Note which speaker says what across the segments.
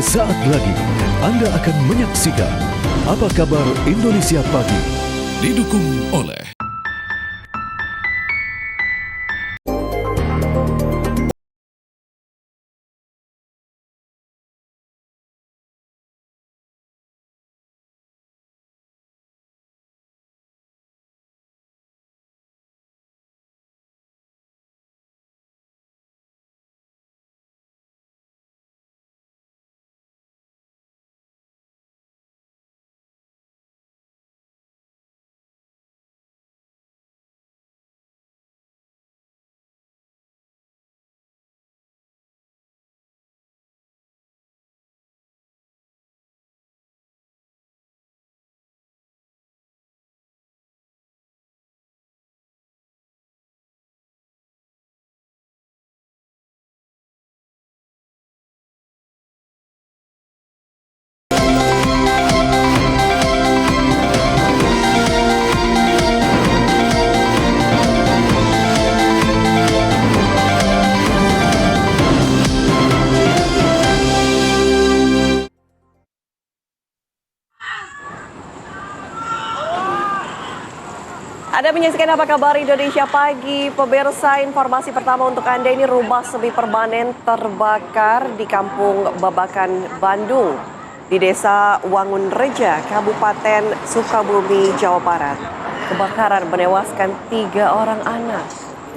Speaker 1: Sesaat lagi Anda akan menyaksikan Apa Kabar Indonesia Pagi, didukung oleh
Speaker 2: Anda menyaksikan Apa Kabar Indonesia Pagi. Pemirsa, informasi pertama untuk Anda ini rumah semi permanen terbakar di Kampung Babakan, Bandung, di Desa Wangunreja, Kabupaten Sukabumi, Jawa Barat. Kebakaran menewaskan 3 orang anak.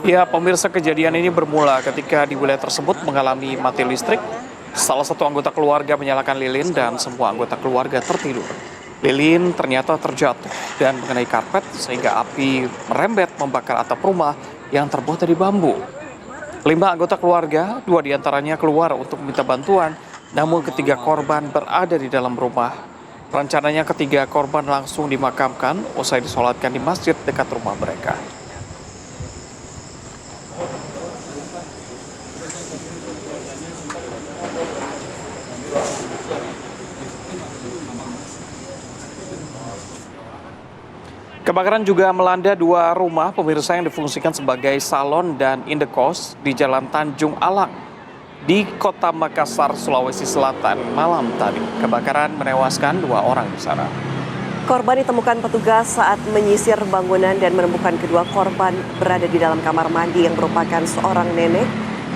Speaker 3: Ya, pemirsa, kejadian ini bermula ketika di wilayah tersebut mengalami mati listrik. Salah satu anggota keluarga menyalakan lilin dan semua anggota keluarga tertidur. Lilin ternyata terjatuh dan mengenai karpet sehingga api merembet membakar atap rumah yang terbuat dari bambu. 5 anggota keluarga, 2 diantaranya keluar untuk meminta bantuan, namun ketiga korban berada di dalam rumah. Rencananya ketiga korban langsung dimakamkan usai disolatkan di masjid dekat rumah mereka. Kebakaran juga melanda 2 rumah pemirsa yang difungsikan sebagai salon dan indekos di Jalan Tanjung Alang di Kota Makassar, Sulawesi Selatan malam tadi. Kebakaran menewaskan 2 orang di sana.
Speaker 2: Korban ditemukan petugas saat menyisir bangunan dan menemukan kedua korban berada di dalam kamar mandi yang merupakan seorang nenek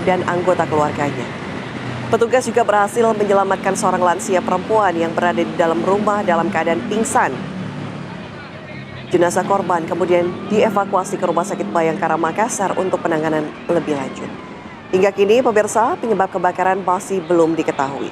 Speaker 2: dan anggota keluarganya. Petugas juga berhasil menyelamatkan seorang lansia perempuan yang berada di dalam rumah dalam keadaan pingsan. Jenazah korban kemudian dievakuasi ke Rumah Sakit Bayangkara Makassar untuk penanganan lebih lanjut. Hingga kini, pemirsa, penyebab kebakaran masih belum diketahui.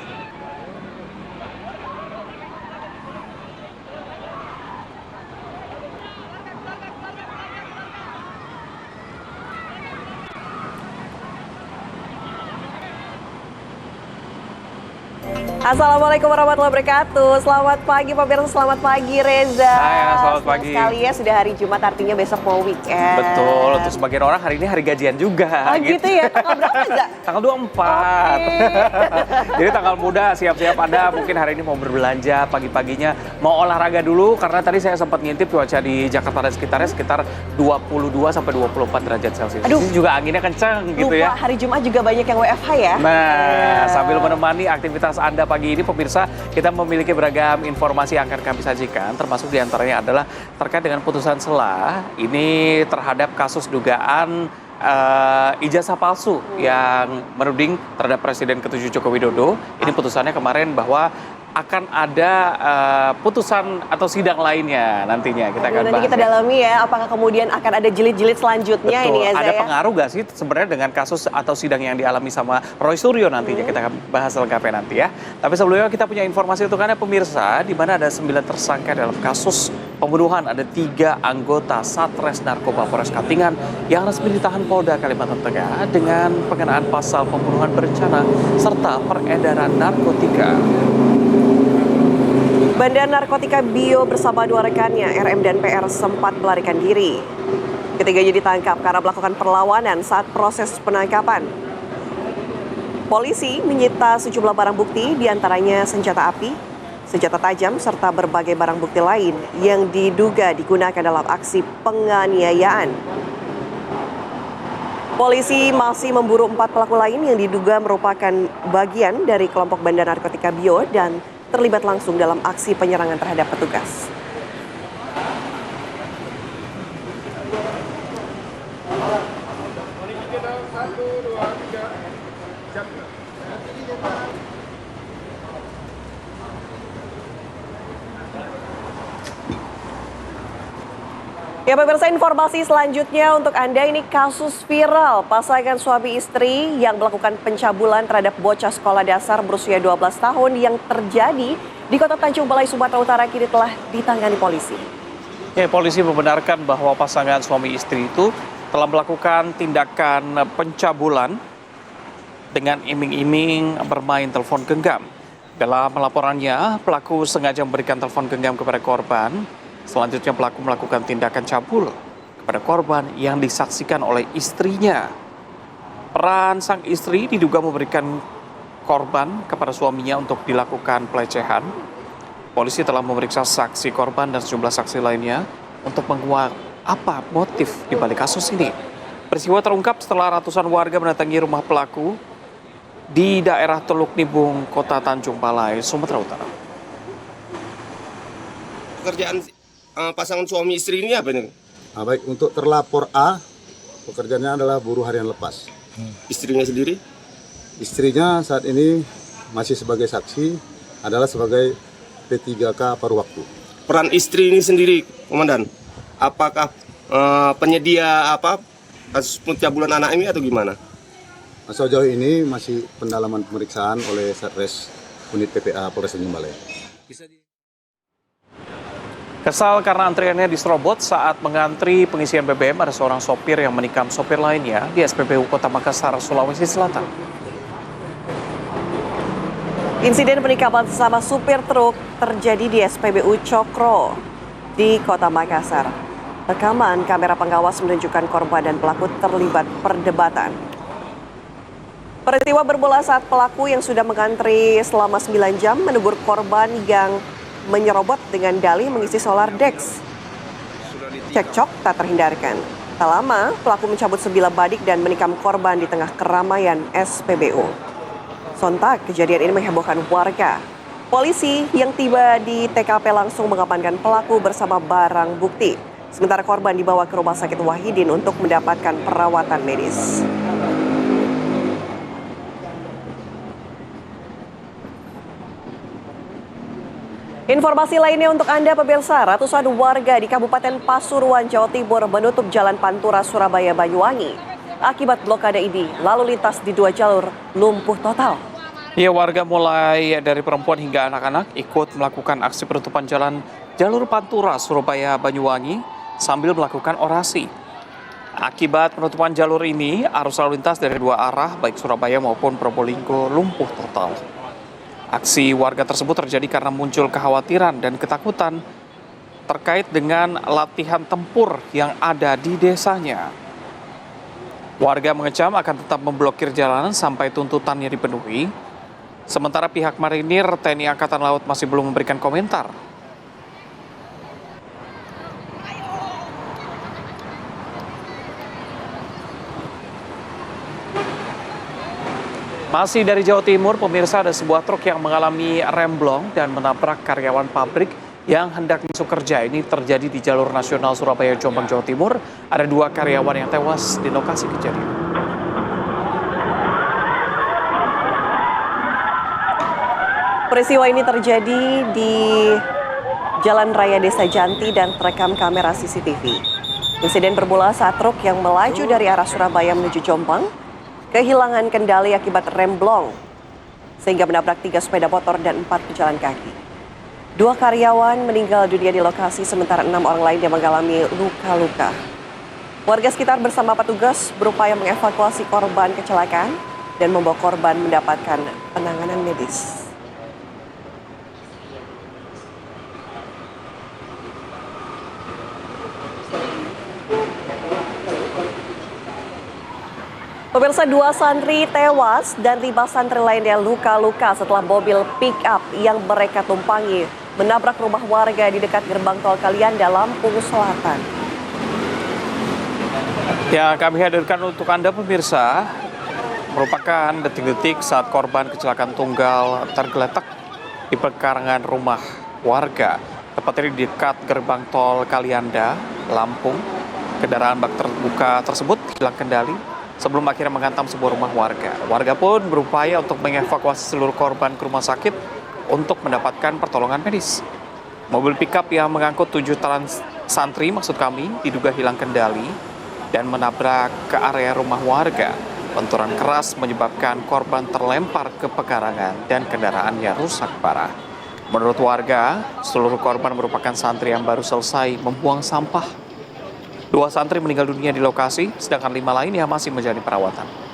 Speaker 2: Assalamualaikum warahmatullahi wabarakatuh. Selamat pagi pemirsa, selamat pagi Reza.
Speaker 3: Hai, selamat pagi.
Speaker 2: Sekali ya, sudah hari Jumat, artinya besok mau weekend.
Speaker 3: Betul, untuk sebagian orang hari ini hari gajian juga.
Speaker 2: Oh gitu ya, tanggal berapa Reza?
Speaker 3: Tanggal 24. Jadi tanggal muda, siap-siap Anda mungkin hari ini mau berbelanja pagi-paginya, mau olahraga dulu karena tadi saya sempat ngintip cuaca di Jakarta dan sekitarnya sekitar 22 sampai 24 derajat Celcius.
Speaker 2: Aduh,
Speaker 3: ini juga anginnya kencang gitu ya.
Speaker 2: Lupa, hari Jumat juga banyak yang WFH ya.
Speaker 3: Nah, sambil menemani aktivitas Anda pagi ini pemirsa, kita memiliki beragam informasi yang akan kami sajikan, termasuk diantaranya adalah terkait dengan putusan sela ini terhadap kasus dugaan ijazah palsu yang menuding terhadap Presiden ke-7 Joko Widodo. Ini putusannya kemarin bahwa akan ada putusan atau sidang lainnya nantinya. Kita akan bahas.
Speaker 2: Nanti kita dalami ya, apakah kemudian akan ada jilid-jilid selanjutnya.
Speaker 3: Betul.
Speaker 2: Ini ya,
Speaker 3: ada pengaruh gak sih sebenarnya dengan kasus atau sidang yang dialami sama Roy Suryo nantinya. Kita akan bahas lengkapnya nanti ya. Tapi sebelumnya kita punya informasi untuk Anda pemirsa, di mana ada 9 tersangka dalam kasus pembunuhan. Ada 3 anggota Satres Narkoba Polres Katingan yang resmi ditahan Polda Kalimantan Tengah dengan pengenaan pasal pembunuhan berencana serta peredaran narkotika.
Speaker 2: Bandar Narkotika Bio bersama 2 rekannya, RM dan PR, sempat melarikan diri. Ketiganya ditangkap karena melakukan perlawanan saat proses penangkapan. Polisi menyita sejumlah barang bukti, diantaranya senjata api, senjata tajam, serta berbagai barang bukti lain yang diduga digunakan dalam aksi penganiayaan. Polisi masih memburu 4 pelaku lain yang diduga merupakan bagian dari kelompok bandar narkotika Bio dan terlibat langsung dalam aksi penyerangan terhadap petugas. Ya pemirsa, informasi selanjutnya untuk Anda, ini kasus viral pasangan suami istri yang melakukan pencabulan terhadap bocah sekolah dasar berusia 12 tahun yang terjadi di Kota Tanjung Balai, Sumatera Utara kini telah ditangani polisi.
Speaker 3: Ya, polisi membenarkan bahwa pasangan suami istri itu telah melakukan tindakan pencabulan dengan iming-iming bermain telepon genggam. Dalam laporannya, pelaku sengaja memberikan telepon genggam kepada korban. Selanjutnya pelaku melakukan tindakan cabul kepada korban yang disaksikan oleh istrinya. Peran sang istri diduga memberikan korban kepada suaminya untuk dilakukan pelecehan. Polisi telah memeriksa saksi korban dan sejumlah saksi lainnya untuk menguak apa motif di balik kasus ini. Peristiwa terungkap setelah ratusan warga mendatangi rumah pelaku di daerah Teluk Nibung, Kota Tanjung Balai, Sumatera Utara.
Speaker 4: Pekerjaan pasangan suami istri ini apa nih?
Speaker 5: Baik, untuk terlapor A, pekerjaannya adalah buruh harian lepas.
Speaker 4: Istrinya sendiri?
Speaker 5: Istrinya saat ini masih sebagai saksi, adalah sebagai P3K paruh waktu.
Speaker 4: Peran istri ini sendiri, Komandan, apakah penyedia kasus pencabulan anak ini atau gimana?
Speaker 5: Sejauh ini masih pendalaman pemeriksaan oleh Satres Unit PPA Polres Tanjung Balai.
Speaker 3: Kesal karena antriannya diserobot saat mengantri pengisian BBM, ada seorang sopir yang menikam sopir lainnya di SPBU Kota Makassar, Sulawesi Selatan.
Speaker 2: Insiden penikaman sesama supir truk terjadi di SPBU Cokro di Kota Makassar. Rekaman kamera pengawas menunjukkan korban dan pelaku terlibat perdebatan. Peristiwa bermula saat pelaku yang sudah mengantri selama 9 jam menegur korban yang menyerobot dengan dalih mengisi solar Dex. Cekcok tak terhindarkan. Tak lama, pelaku mencabut sebilah badik dan menikam korban di tengah keramaian SPBU. Sontak, kejadian ini menghebohkan warga. Polisi yang tiba di TKP langsung mengamankan pelaku bersama barang bukti. Sementara korban dibawa ke Rumah Sakit Wahidin untuk mendapatkan perawatan medis. Informasi lainnya untuk Anda pemirsa, ratusan warga di Kabupaten Pasuruan, Jawa Timur menutup Jalan Pantura Surabaya Banyuwangi. Akibat blokade ini, lalu lintas di 2 jalur lumpuh total.
Speaker 3: Ya, warga mulai dari perempuan hingga anak-anak ikut melakukan aksi penutupan jalur Pantura Surabaya Banyuwangi sambil melakukan orasi. Akibat penutupan jalur ini, arus lalu lintas dari 2 arah baik Surabaya maupun Probolinggo lumpuh total. Aksi warga tersebut terjadi karena muncul kekhawatiran dan ketakutan terkait dengan latihan tempur yang ada di desanya. Warga mengecam akan tetap memblokir jalanan sampai tuntutannya dipenuhi. Sementara pihak Marinir TNI Angkatan Laut masih belum memberikan komentar. Masih dari Jawa Timur, pemirsa, ada sebuah truk yang mengalami remblong dan menabrak karyawan pabrik yang hendak masuk kerja. Ini terjadi di jalur nasional Surabaya Jombang, Jawa Timur. Ada 2 karyawan yang tewas di lokasi kejadian.
Speaker 2: Peristiwa ini terjadi di Jalan Raya Desa Janti dan terekam kamera CCTV. Insiden bermula saat truk yang melaju dari arah Surabaya menuju Jombang kehilangan kendali akibat remblong sehingga menabrak 3 sepeda motor dan 4 pejalan kaki. 2 karyawan meninggal dunia di lokasi, sementara 6 orang lain yang mengalami luka-luka. Warga sekitar bersama petugas berupaya mengevakuasi korban kecelakaan dan membawa korban mendapatkan penanganan medis. Pemirsa, 2 santri tewas dan 5 santri lainnya luka-luka setelah mobil pick-up yang mereka tumpangi menabrak rumah warga di dekat gerbang tol Kalianda, Lampung Selatan.
Speaker 3: Ya, kami hadirkan untuk Anda pemirsa, merupakan detik-detik saat korban kecelakaan tunggal tergeletak di pekarangan rumah warga. Tepatnya di dekat gerbang tol Kalianda, Lampung. Kendaraan bak terbuka tersebut hilang kendali sebelum akhirnya menghantam sebuah rumah warga. Warga pun berupaya untuk mengevakuasi seluruh korban ke rumah sakit untuk mendapatkan pertolongan medis. Mobil pickup yang mengangkut 7 santri maksud kami diduga hilang kendali dan menabrak ke area rumah warga. Benturan keras menyebabkan korban terlempar ke pekarangan dan kendaraannya rusak parah. Menurut warga, seluruh korban merupakan santri yang baru selesai membuang sampah. 2 santri meninggal dunia di lokasi, sedangkan 5 lainnya masih menjalani perawatan.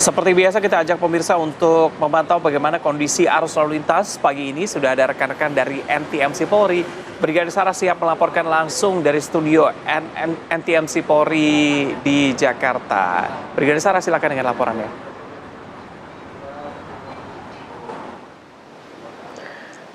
Speaker 3: Seperti biasa kita ajak pemirsa untuk memantau bagaimana kondisi arus lalu lintas pagi ini. Sudah ada rekan-rekan dari NTMC Polri. Brigadir Sarah siap melaporkan langsung dari studio NTMC Polri di Jakarta. Brigadir Sarah silakan dengan laporannya.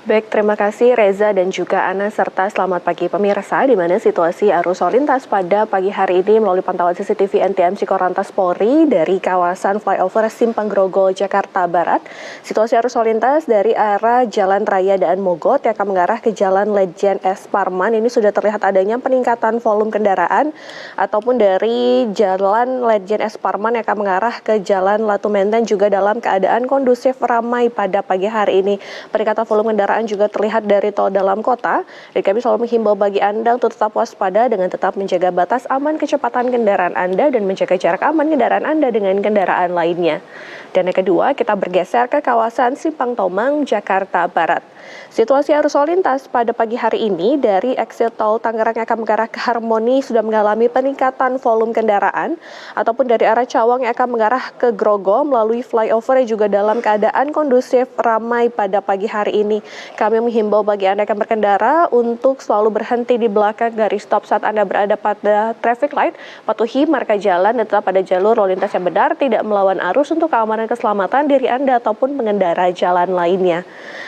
Speaker 6: Baik, terima kasih Reza dan juga Ana serta selamat pagi pemirsa, di mana situasi arus lalu lintas pada pagi hari ini melalui pantauan CCTV NTMC Korlantas Polri dari kawasan flyover Simpang Grogol, Jakarta Barat. Situasi arus lalu lintas dari arah Jalan Raya Daan Mogot yang akan mengarah ke Jalan Ledjen S. Parman ini sudah terlihat adanya peningkatan volume kendaraan ataupun dari Jalan Ledjen S. Parman yang akan mengarah ke Jalan Latu Menteng juga dalam keadaan kondusif ramai pada pagi hari ini. Peningkatan volume kendaraan juga terlihat dari tol dalam kota. Dan kami selalu menghimbau bagi Anda untuk tetap waspada dengan tetap menjaga batas aman kecepatan kendaraan Anda dan menjaga jarak aman kendaraan Anda dengan kendaraan lainnya. Dan yang kedua, kita bergeser ke kawasan Simpang Tomang, Jakarta Barat. Situasi arus lalu lintas pada pagi hari ini dari exit tol Tangerang yang akan mengarah ke Harmoni sudah mengalami peningkatan volume kendaraan ataupun dari arah Cawang yang akan mengarah ke Grogol melalui flyover yang juga dalam keadaan kondusif ramai pada pagi hari ini. Kami menghimbau bagi Anda yang akan berkendara untuk selalu berhenti di belakang garis stop saat Anda berada pada traffic light, patuhi marka jalan dan tetap pada jalur lalu lintas yang benar, tidak melawan arus untuk keamanan keselamatan diri Anda ataupun pengendara jalan lainnya.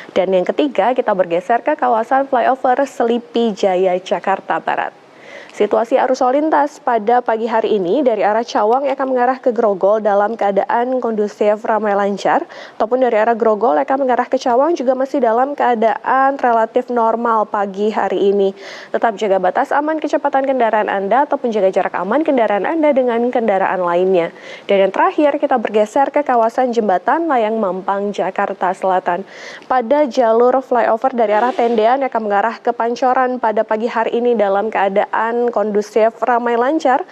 Speaker 6: Dan yang ketiga, kita bergeser ke kawasan flyover Selipi Jaya, Jakarta Barat. Situasi arus lalu lintas pada pagi hari ini dari arah Cawang yang akan mengarah ke Grogol dalam keadaan kondusif ramai lancar, ataupun dari arah Grogol yang akan mengarah ke Cawang juga masih dalam keadaan relatif normal pagi hari ini. Tetap jaga batas aman kecepatan kendaraan Anda ataupun jaga jarak aman kendaraan Anda dengan kendaraan lainnya. Dan yang terakhir, kita bergeser ke kawasan Jembatan Layang Mampang, Jakarta Selatan. Pada jalur flyover dari arah Tendean yang akan mengarah ke Pancoran pada pagi hari ini dalam keadaan kondusif ramai lancar.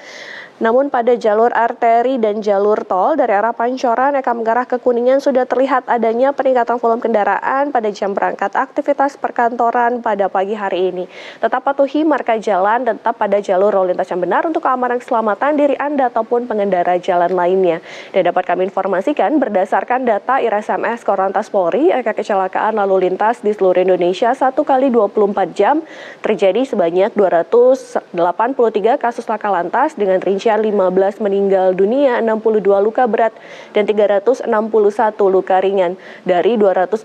Speaker 6: Namun pada jalur arteri dan jalur tol dari arah Pancoran yang akan mengarah ke Kuningan sudah terlihat adanya peningkatan volume kendaraan pada jam berangkat aktivitas perkantoran pada pagi hari ini. Tetap patuhi marka jalan dan tetap pada jalur lalu lintas yang benar untuk keamanan keselamatan diri Anda ataupun pengendara jalan lainnya. Dan dapat kami informasikan berdasarkan data IRSMS Korlantas Polri, angka kecelakaan lalu lintas di seluruh Indonesia 1 kali 24 jam terjadi sebanyak 283 kasus laka lantas dengan rincian 15 meninggal dunia, 62 luka berat, dan 361 luka ringan. Dari 283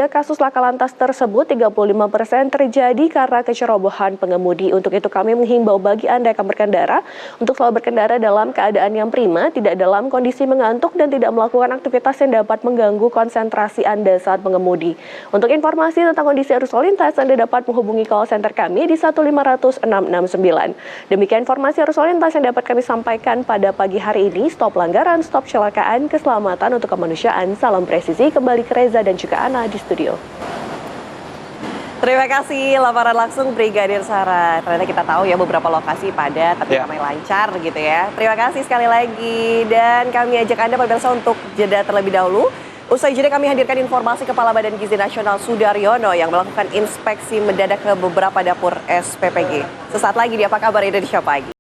Speaker 6: kasus laka lantas tersebut, 35% terjadi karena kecerobohan pengemudi. Untuk itu kami menghimbau bagi Anda yang akan berkendara untuk selalu berkendara dalam keadaan yang prima, tidak dalam kondisi mengantuk, dan tidak melakukan aktivitas yang dapat mengganggu konsentrasi Anda saat mengemudi. Untuk informasi tentang kondisi arus lalu lintas, Anda dapat menghubungi call center kami di 1500669. Demikian informasi arus lalu lintas yang dapat kami sampaikan pada pagi hari ini. Stop pelanggaran, stop kecelakaan, keselamatan untuk kemanusiaan. Salam presisi, kembali ke Reza dan juga Ana di studio.
Speaker 2: Terima kasih laporan langsung Brigadir Sarah. Ternyata kita tahu ya beberapa lokasi padat tapi ramai lancar gitu ya. Terima kasih sekali lagi dan kami ajak Anda pemirsa untuk jeda terlebih dahulu. Usai jeda kami hadirkan informasi Kepala Badan Gizi Nasional Sudaryono yang melakukan inspeksi mendadak ke beberapa dapur SPPG. Sesaat lagi di Apa Kabar Indonesia Pagi.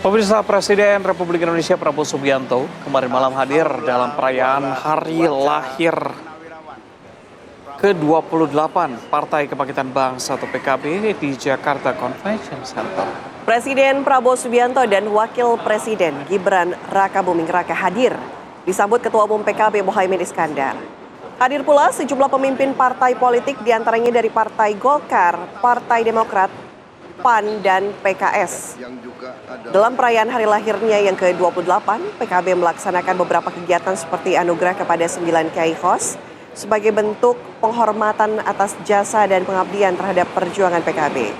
Speaker 3: Pemirsa, Presiden Republik Indonesia Prabowo Subianto kemarin malam hadir dalam perayaan hari lahir ke-28 Partai Kebangkitan Bangsa atau PKB di Jakarta Convention Center.
Speaker 2: Presiden Prabowo Subianto dan Wakil Presiden Gibran Rakabuming Raka hadir, disambut Ketua Umum PKB Muhaimin Iskandar. Hadir pula sejumlah pemimpin partai politik diantaranya dari Partai Golkar, Partai Demokrat, PAN, dan PKS. Dalam perayaan hari lahirnya yang ke-28, PKB melaksanakan beberapa kegiatan seperti anugerah kepada 9 Kiai Khos sebagai bentuk penghormatan atas jasa dan pengabdian terhadap perjuangan PKB.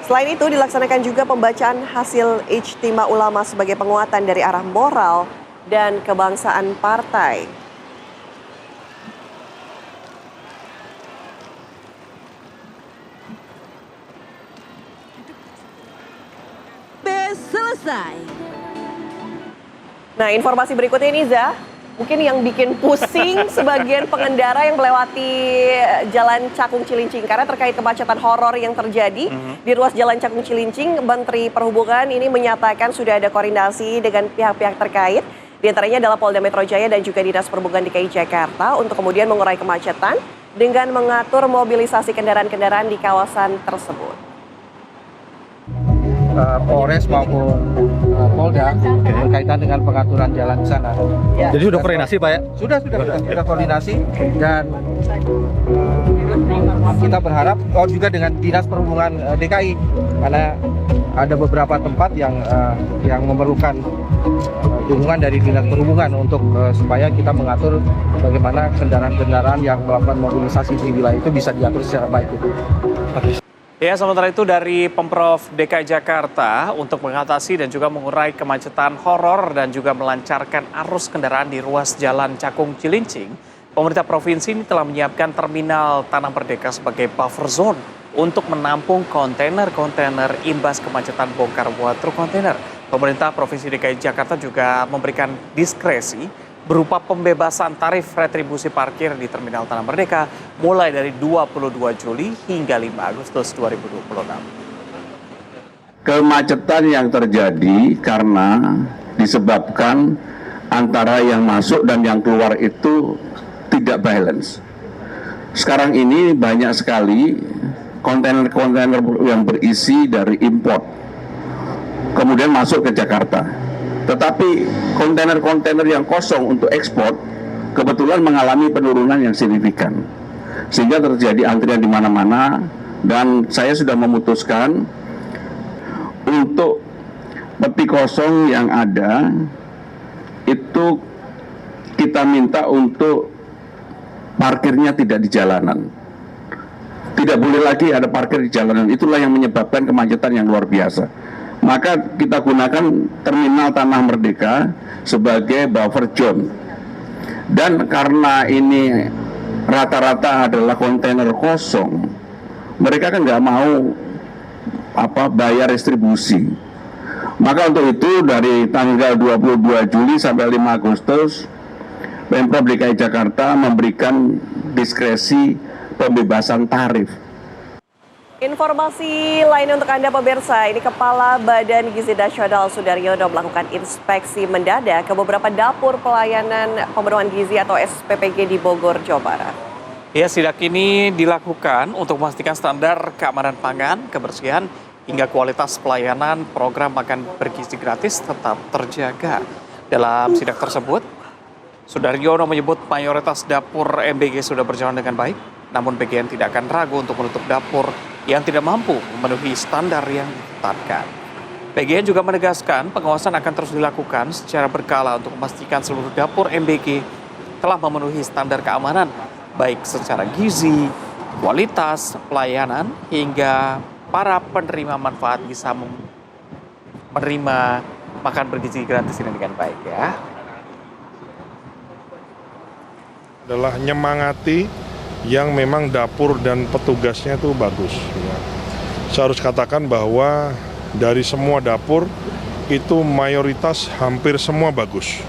Speaker 2: Selain itu, dilaksanakan juga pembacaan hasil Ijtima Ulama sebagai penguatan dari arah moral dan kebangsaan partai.
Speaker 7: Selesai.
Speaker 2: Nah, informasi berikutnya ini, Za, mungkin yang bikin pusing sebagian pengendara yang melewati Jalan Cakung Cilincing karena terkait kemacetan horor yang terjadi di ruas Jalan Cakung Cilincing. Menteri Perhubungan ini menyatakan sudah ada koordinasi dengan pihak-pihak terkait, diantaranya adalah Polda Metro Jaya dan juga Dinas Perhubungan DKI Jakarta untuk kemudian mengurai kemacetan dengan mengatur mobilisasi kendaraan-kendaraan di kawasan tersebut.
Speaker 8: Polres maupun Polda berkaitan dengan pengaturan jalan di sana.
Speaker 2: Ya.
Speaker 8: Jadi sudah koordinasi Pak ya? Sudah koordinasi dan kita berharap juga dengan Dinas Perhubungan DKI karena ada beberapa tempat yang memerlukan dukungan dari Dinas Perhubungan untuk supaya kita mengatur bagaimana kendaraan-kendaraan yang melakukan mobilisasi di wilayah itu bisa diatur secara baik.
Speaker 3: Ya, sementara itu dari Pemprov DKI Jakarta untuk mengatasi dan juga mengurai kemacetan horor dan juga melancarkan arus kendaraan di ruas Jalan Cakung Cilincing, pemerintah provinsi ini telah menyiapkan terminal Tanah Merdeka sebagai buffer zone untuk menampung kontainer-kontainer imbas kemacetan bongkar muat truk kontainer. Pemerintah Provinsi DKI Jakarta juga memberikan diskresi berupa pembebasan tarif retribusi parkir di Terminal Tanah Merdeka mulai dari 22 Juli hingga 5 Agustus 2026.
Speaker 9: Kemacetan yang terjadi karena disebabkan antara yang masuk dan yang keluar itu tidak balance. Sekarang ini banyak sekali kontainer-kontainer yang berisi dari import kemudian masuk ke Jakarta. Tetapi kontainer-kontainer yang kosong untuk ekspor kebetulan mengalami penurunan yang signifikan. Sehingga terjadi antrian di mana-mana dan saya sudah memutuskan untuk peti kosong yang ada itu kita minta untuk parkirnya tidak di jalanan. Tidak boleh lagi ada parkir di jalanan. Itulah yang menyebabkan kemacetan yang luar biasa. Maka kita gunakan Terminal Tanah Merdeka sebagai buffer zone. Dan karena ini rata-rata adalah kontainer kosong, mereka kan nggak mau bayar retribusi. Maka untuk itu dari tanggal 22 Juli sampai 5 Agustus, Pemprov DKI Jakarta memberikan diskresi pembebasan tarif.
Speaker 2: Informasi lain untuk Anda pemirsa, ini Kepala Badan Gizi Nasional Sudaryono melakukan inspeksi mendadak ke beberapa dapur pelayanan pemenuhan gizi atau SPPG di Bogor, Jawa Barat.
Speaker 3: Ya, sidak ini dilakukan untuk memastikan standar keamanan pangan, kebersihan, hingga kualitas pelayanan program makan bergizi gratis tetap terjaga. Dalam sidak tersebut, Sudaryono menyebut mayoritas dapur MBG sudah berjalan dengan baik, namun BGN tidak akan ragu untuk menutup dapur yang tidak mampu memenuhi standar yang ditetapkan. BGN juga menegaskan pengawasan akan terus dilakukan secara berkala untuk memastikan seluruh dapur MBG telah memenuhi standar keamanan, baik secara gizi, kualitas, pelayanan, hingga para penerima manfaat bisa menerima makan bergizi gratis ini dengan baik ya.
Speaker 10: Adalah nyemangati yang memang dapur dan petugasnya itu bagus. Saya harus katakan bahwa dari semua dapur itu mayoritas hampir semua bagus.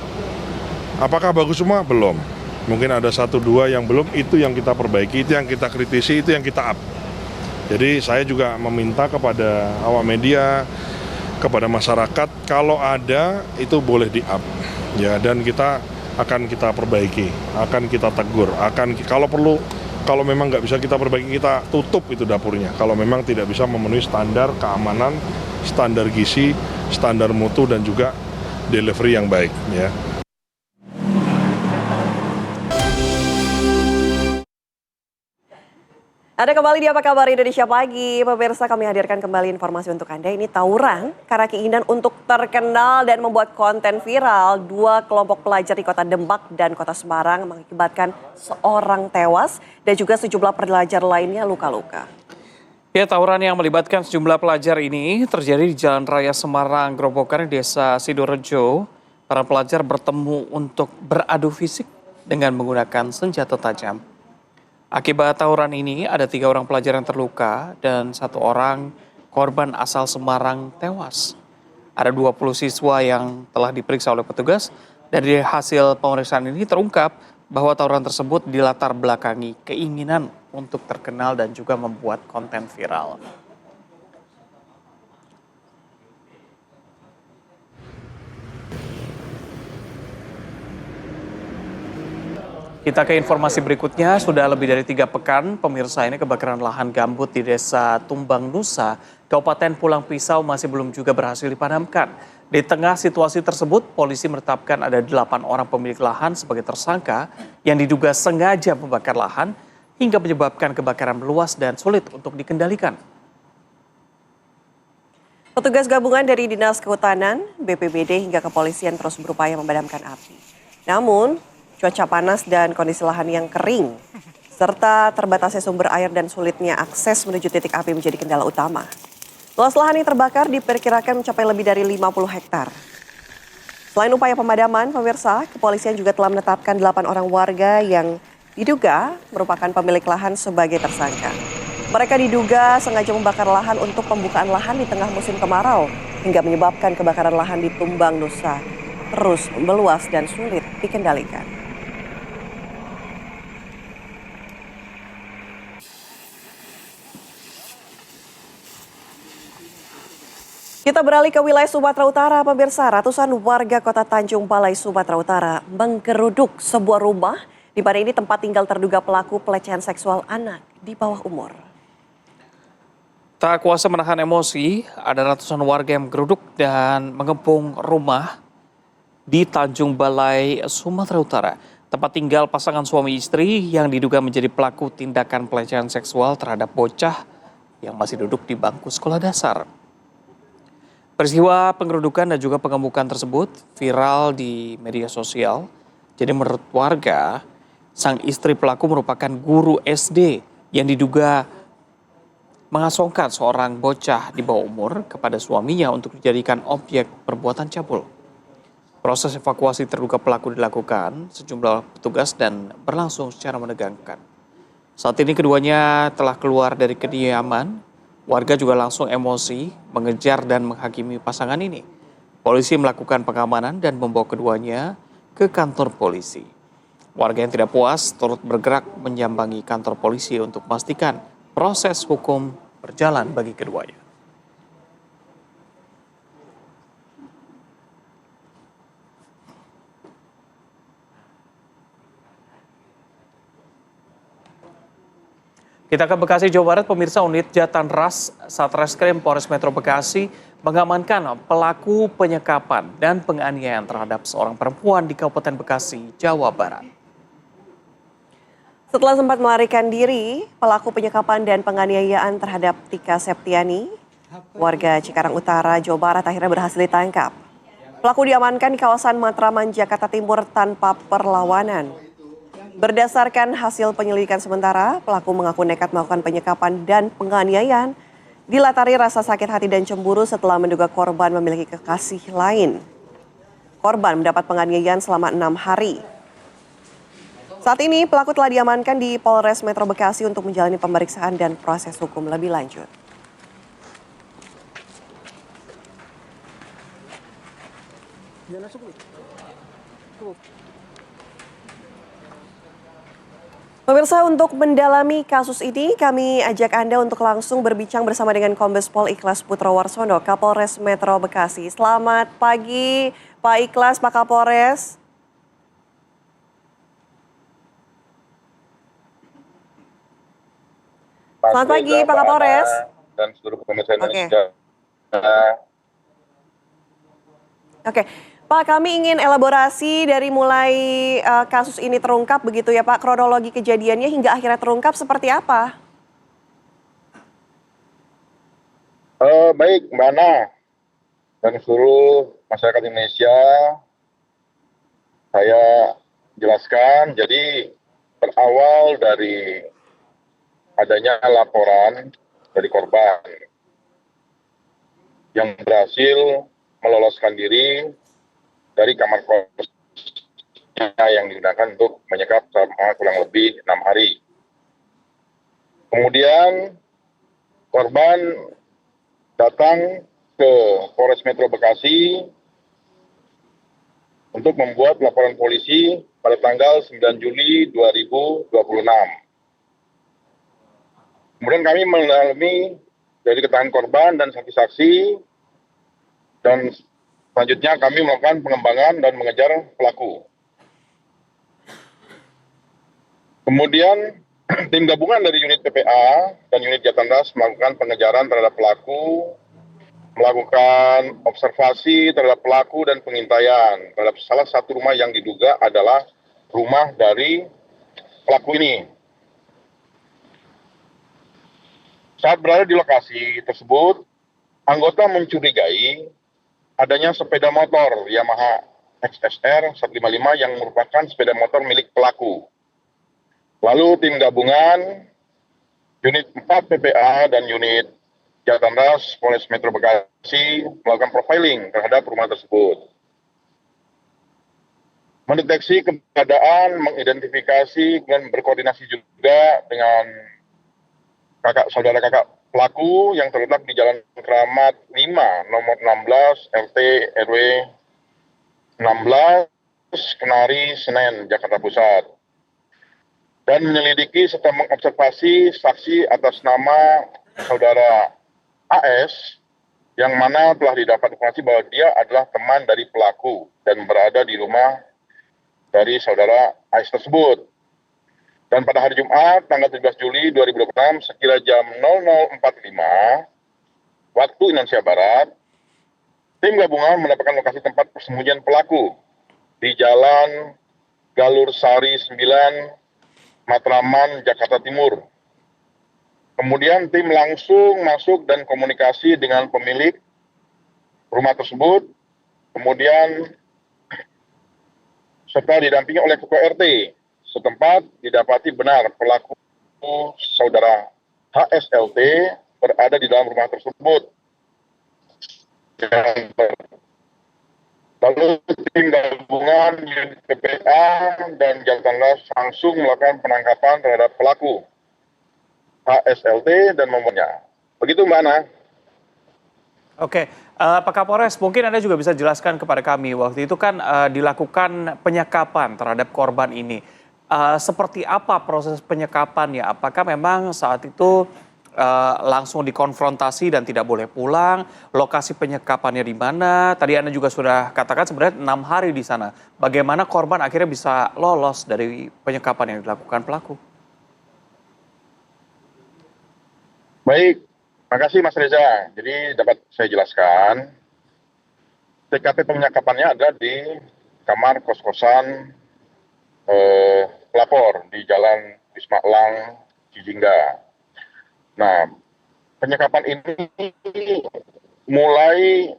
Speaker 10: Apakah bagus semua? Belum. Mungkin ada 1-2 yang belum, itu yang kita perbaiki, itu yang kita kritisi, itu yang kita up. Jadi saya juga meminta kepada awak media kepada masyarakat, kalau ada itu boleh di-up ya, dan akan kita perbaiki, akan kita tegur, kalau perlu, kalau memang nggak bisa kita perbaiki, kita tutup itu dapurnya kalau memang tidak bisa memenuhi standar keamanan, standar gizi, standar mutu, dan juga delivery yang baik ya.
Speaker 2: Ada kembali di Apa Kabar Indonesia Pagi. Pemirsa, kami hadirkan kembali informasi untuk Anda. Ini tawuran karena keinginan untuk terkenal dan membuat konten viral. Dua kelompok pelajar di Kota Demak dan Kota Semarang mengakibatkan seorang tewas dan juga sejumlah pelajar lainnya luka-luka.
Speaker 3: Ya, tawuran yang melibatkan sejumlah pelajar ini terjadi di Jalan Raya Semarang, Grobogan, Desa Sidorejo. Para pelajar bertemu untuk beradu fisik dengan menggunakan senjata tajam. Akibat tawuran ini ada 3 orang pelajar yang terluka dan 1 orang korban asal Semarang tewas. Ada 20 siswa yang telah diperiksa oleh petugas. Dari hasil pemeriksaan ini terungkap bahwa tawuran tersebut dilatar belakangi keinginan untuk terkenal dan juga membuat konten viral. Kita ke informasi berikutnya. Sudah lebih dari 3 pekan, pemirsa, ini kebakaran lahan gambut di Desa Tumbang Nusa, Kabupaten Pulang Pisau masih belum juga berhasil dipadamkan. Di tengah situasi tersebut, polisi menetapkan ada 8 orang pemilik lahan sebagai tersangka yang diduga sengaja membakar lahan hingga menyebabkan kebakaran meluas dan sulit untuk dikendalikan.
Speaker 2: Petugas gabungan dari Dinas Kehutanan, BPBD hingga kepolisian terus berupaya memadamkan api. Namun, cuaca panas dan kondisi lahan yang kering, serta terbatasnya sumber air dan sulitnya akses menuju titik api menjadi kendala utama. Luas lahan yang terbakar diperkirakan mencapai lebih dari 50 hektar. Selain upaya pemadaman, pemirsa, kepolisian juga telah menetapkan 8 orang warga yang diduga merupakan pemilik lahan sebagai tersangka. Mereka diduga sengaja membakar lahan untuk pembukaan lahan di tengah musim kemarau, hingga menyebabkan kebakaran lahan di Tumbang Nusa terus meluas dan sulit dikendalikan. Kita beralih ke wilayah Sumatera Utara, pemirsa. Ratusan warga Kota Tanjung Balai, Sumatera Utara menggeruduk sebuah rumah di mana ini tempat tinggal terduga pelaku pelecehan seksual anak di bawah umur.
Speaker 3: Tak kuasa menahan emosi, ada ratusan warga yang menggeruduk dan mengepung rumah di Tanjung Balai, Sumatera Utara. Tempat tinggal pasangan suami istri yang diduga menjadi pelaku tindakan pelecehan seksual terhadap bocah yang masih duduk di bangku sekolah dasar. Peristiwa penggerudukan dan juga pengemukan tersebut viral di media sosial. Jadi menurut warga, sang istri pelaku merupakan guru SD yang diduga mengasongkan seorang bocah di bawah umur kepada suaminya untuk dijadikan objek perbuatan cabul. Proses evakuasi terduga pelaku dilakukan sejumlah petugas dan berlangsung secara menegangkan. Saat ini keduanya telah keluar dari kediaman. Warga juga langsung emosi mengejar dan menghakimi pasangan ini. Polisi melakukan pengamanan dan membawa keduanya ke kantor polisi. Warga yang tidak puas turut bergerak menyambangi kantor polisi untuk memastikan proses hukum berjalan bagi keduanya. Kita ke Bekasi, Jawa Barat. Pemirsa, unit Jatan Ras Satreskrim Polres Metro Bekasi mengamankan pelaku penyekapan dan penganiayaan terhadap seorang perempuan di Kabupaten Bekasi, Jawa Barat.
Speaker 2: Setelah sempat melarikan diri, pelaku penyekapan dan penganiayaan terhadap Tika Septiani, warga Cikarang Utara, Jawa Barat, akhirnya berhasil ditangkap. Pelaku diamankan di kawasan Matraman, Jakarta Timur tanpa perlawanan. Berdasarkan hasil penyelidikan sementara, pelaku mengaku nekat melakukan penyekapan dan penganiayaan dilatari rasa sakit hati dan cemburu setelah menduga korban memiliki kekasih lain. Korban mendapat penganiayaan selama 6 hari. Saat ini pelaku telah diamankan di Polres Metro Bekasi untuk menjalani pemeriksaan dan proses hukum lebih lanjut. Pemirsa, untuk mendalami kasus ini, kami ajak Anda untuk langsung berbincang bersama dengan Kombes Pol Ikhlas Putrowarsono, Kapolres Metro Bekasi. Selamat pagi, Pak Ikhlas, Pak Kapolres. Selamat pagi, Pak Kapolres.
Speaker 7: Dan seluruh pemirsa
Speaker 2: Oke.
Speaker 7: Indonesia.
Speaker 2: Oke, Pak, kami ingin elaborasi dari mulai kasus ini terungkap begitu ya Pak, kronologi kejadiannya hingga akhirnya terungkap seperti apa?
Speaker 7: Baik, Mbak Ana dan seluruh masyarakat Indonesia, saya jelaskan. Jadi berawal dari adanya laporan dari korban yang berhasil meloloskan diri dari kamar kosnya yang digunakan untuk menyekap selama kurang lebih 6 hari. Kemudian korban datang ke Polres Metro Bekasi untuk membuat laporan polisi pada tanggal 9 Juli 2026. Kemudian kami mendalami dari keterangan korban dan saksi-saksi, dan selanjutnya kami melakukan pengembangan dan mengejar pelaku. Kemudian tim gabungan dari unit PPA dan unit Jatanras melakukan pengejaran terhadap pelaku, melakukan observasi terhadap pelaku dan pengintaian terhadap salah satu rumah yang diduga adalah rumah dari pelaku ini. Saat berada di lokasi tersebut, anggota mencurigai adanya sepeda motor Yamaha XSR 155 yang merupakan sepeda motor milik pelaku. Lalu tim gabungan, unit 4 PPA dan unit Jatanras Polres Metro Bekasi melakukan profiling terhadap rumah tersebut. Mendeteksi keberadaan, mengidentifikasi, dan berkoordinasi juga dengan saudara kakak pelaku yang terletak di Jalan Keramat 5, nomor 16, RT RW 16, Kenari, Senen, Jakarta Pusat. Dan menyelidiki serta mengobservasi saksi atas nama saudara AS, yang mana telah didapat informasi bahwa dia adalah teman dari pelaku dan berada di rumah dari saudara AS tersebut. Dan pada hari Jumat, tanggal 17 Juli 2026, sekira jam 00.45, waktu Indonesia Barat, tim gabungan mendapatkan lokasi tempat persembunyian pelaku di Jalan Galur Sari 9, Matraman, Jakarta Timur. Kemudian tim langsung masuk dan komunikasi dengan pemilik rumah tersebut, kemudian serta didampingi oleh Ketua RT setempat. Didapati benar pelaku saudara HSLT berada di dalam rumah tersebut. Lalu tim gabungan unit PPA dan Jatanras langsung melakukan penangkapan terhadap pelaku HSLT dan momennya. Begitu Mbak Ana.
Speaker 3: Oke, Pak Kapolres, mungkin Anda juga bisa jelaskan kepada kami, waktu itu kan dilakukan penyekapan terhadap korban ini. Seperti apa proses penyekapannya? Apakah memang saat itu langsung dikonfrontasi dan tidak boleh pulang? Lokasi penyekapannya di mana? Tadi Anda juga sudah katakan sebenarnya 6 hari di sana. Bagaimana korban akhirnya bisa lolos dari penyekapan yang dilakukan pelaku?
Speaker 7: Baik, makasih Mas Reza. Jadi dapat saya jelaskan, TKP penyekapannya ada di kamar kos-kosan pelapor di Jalan Wisma Elang, Cijingga. Nah, penyekapan ini mulai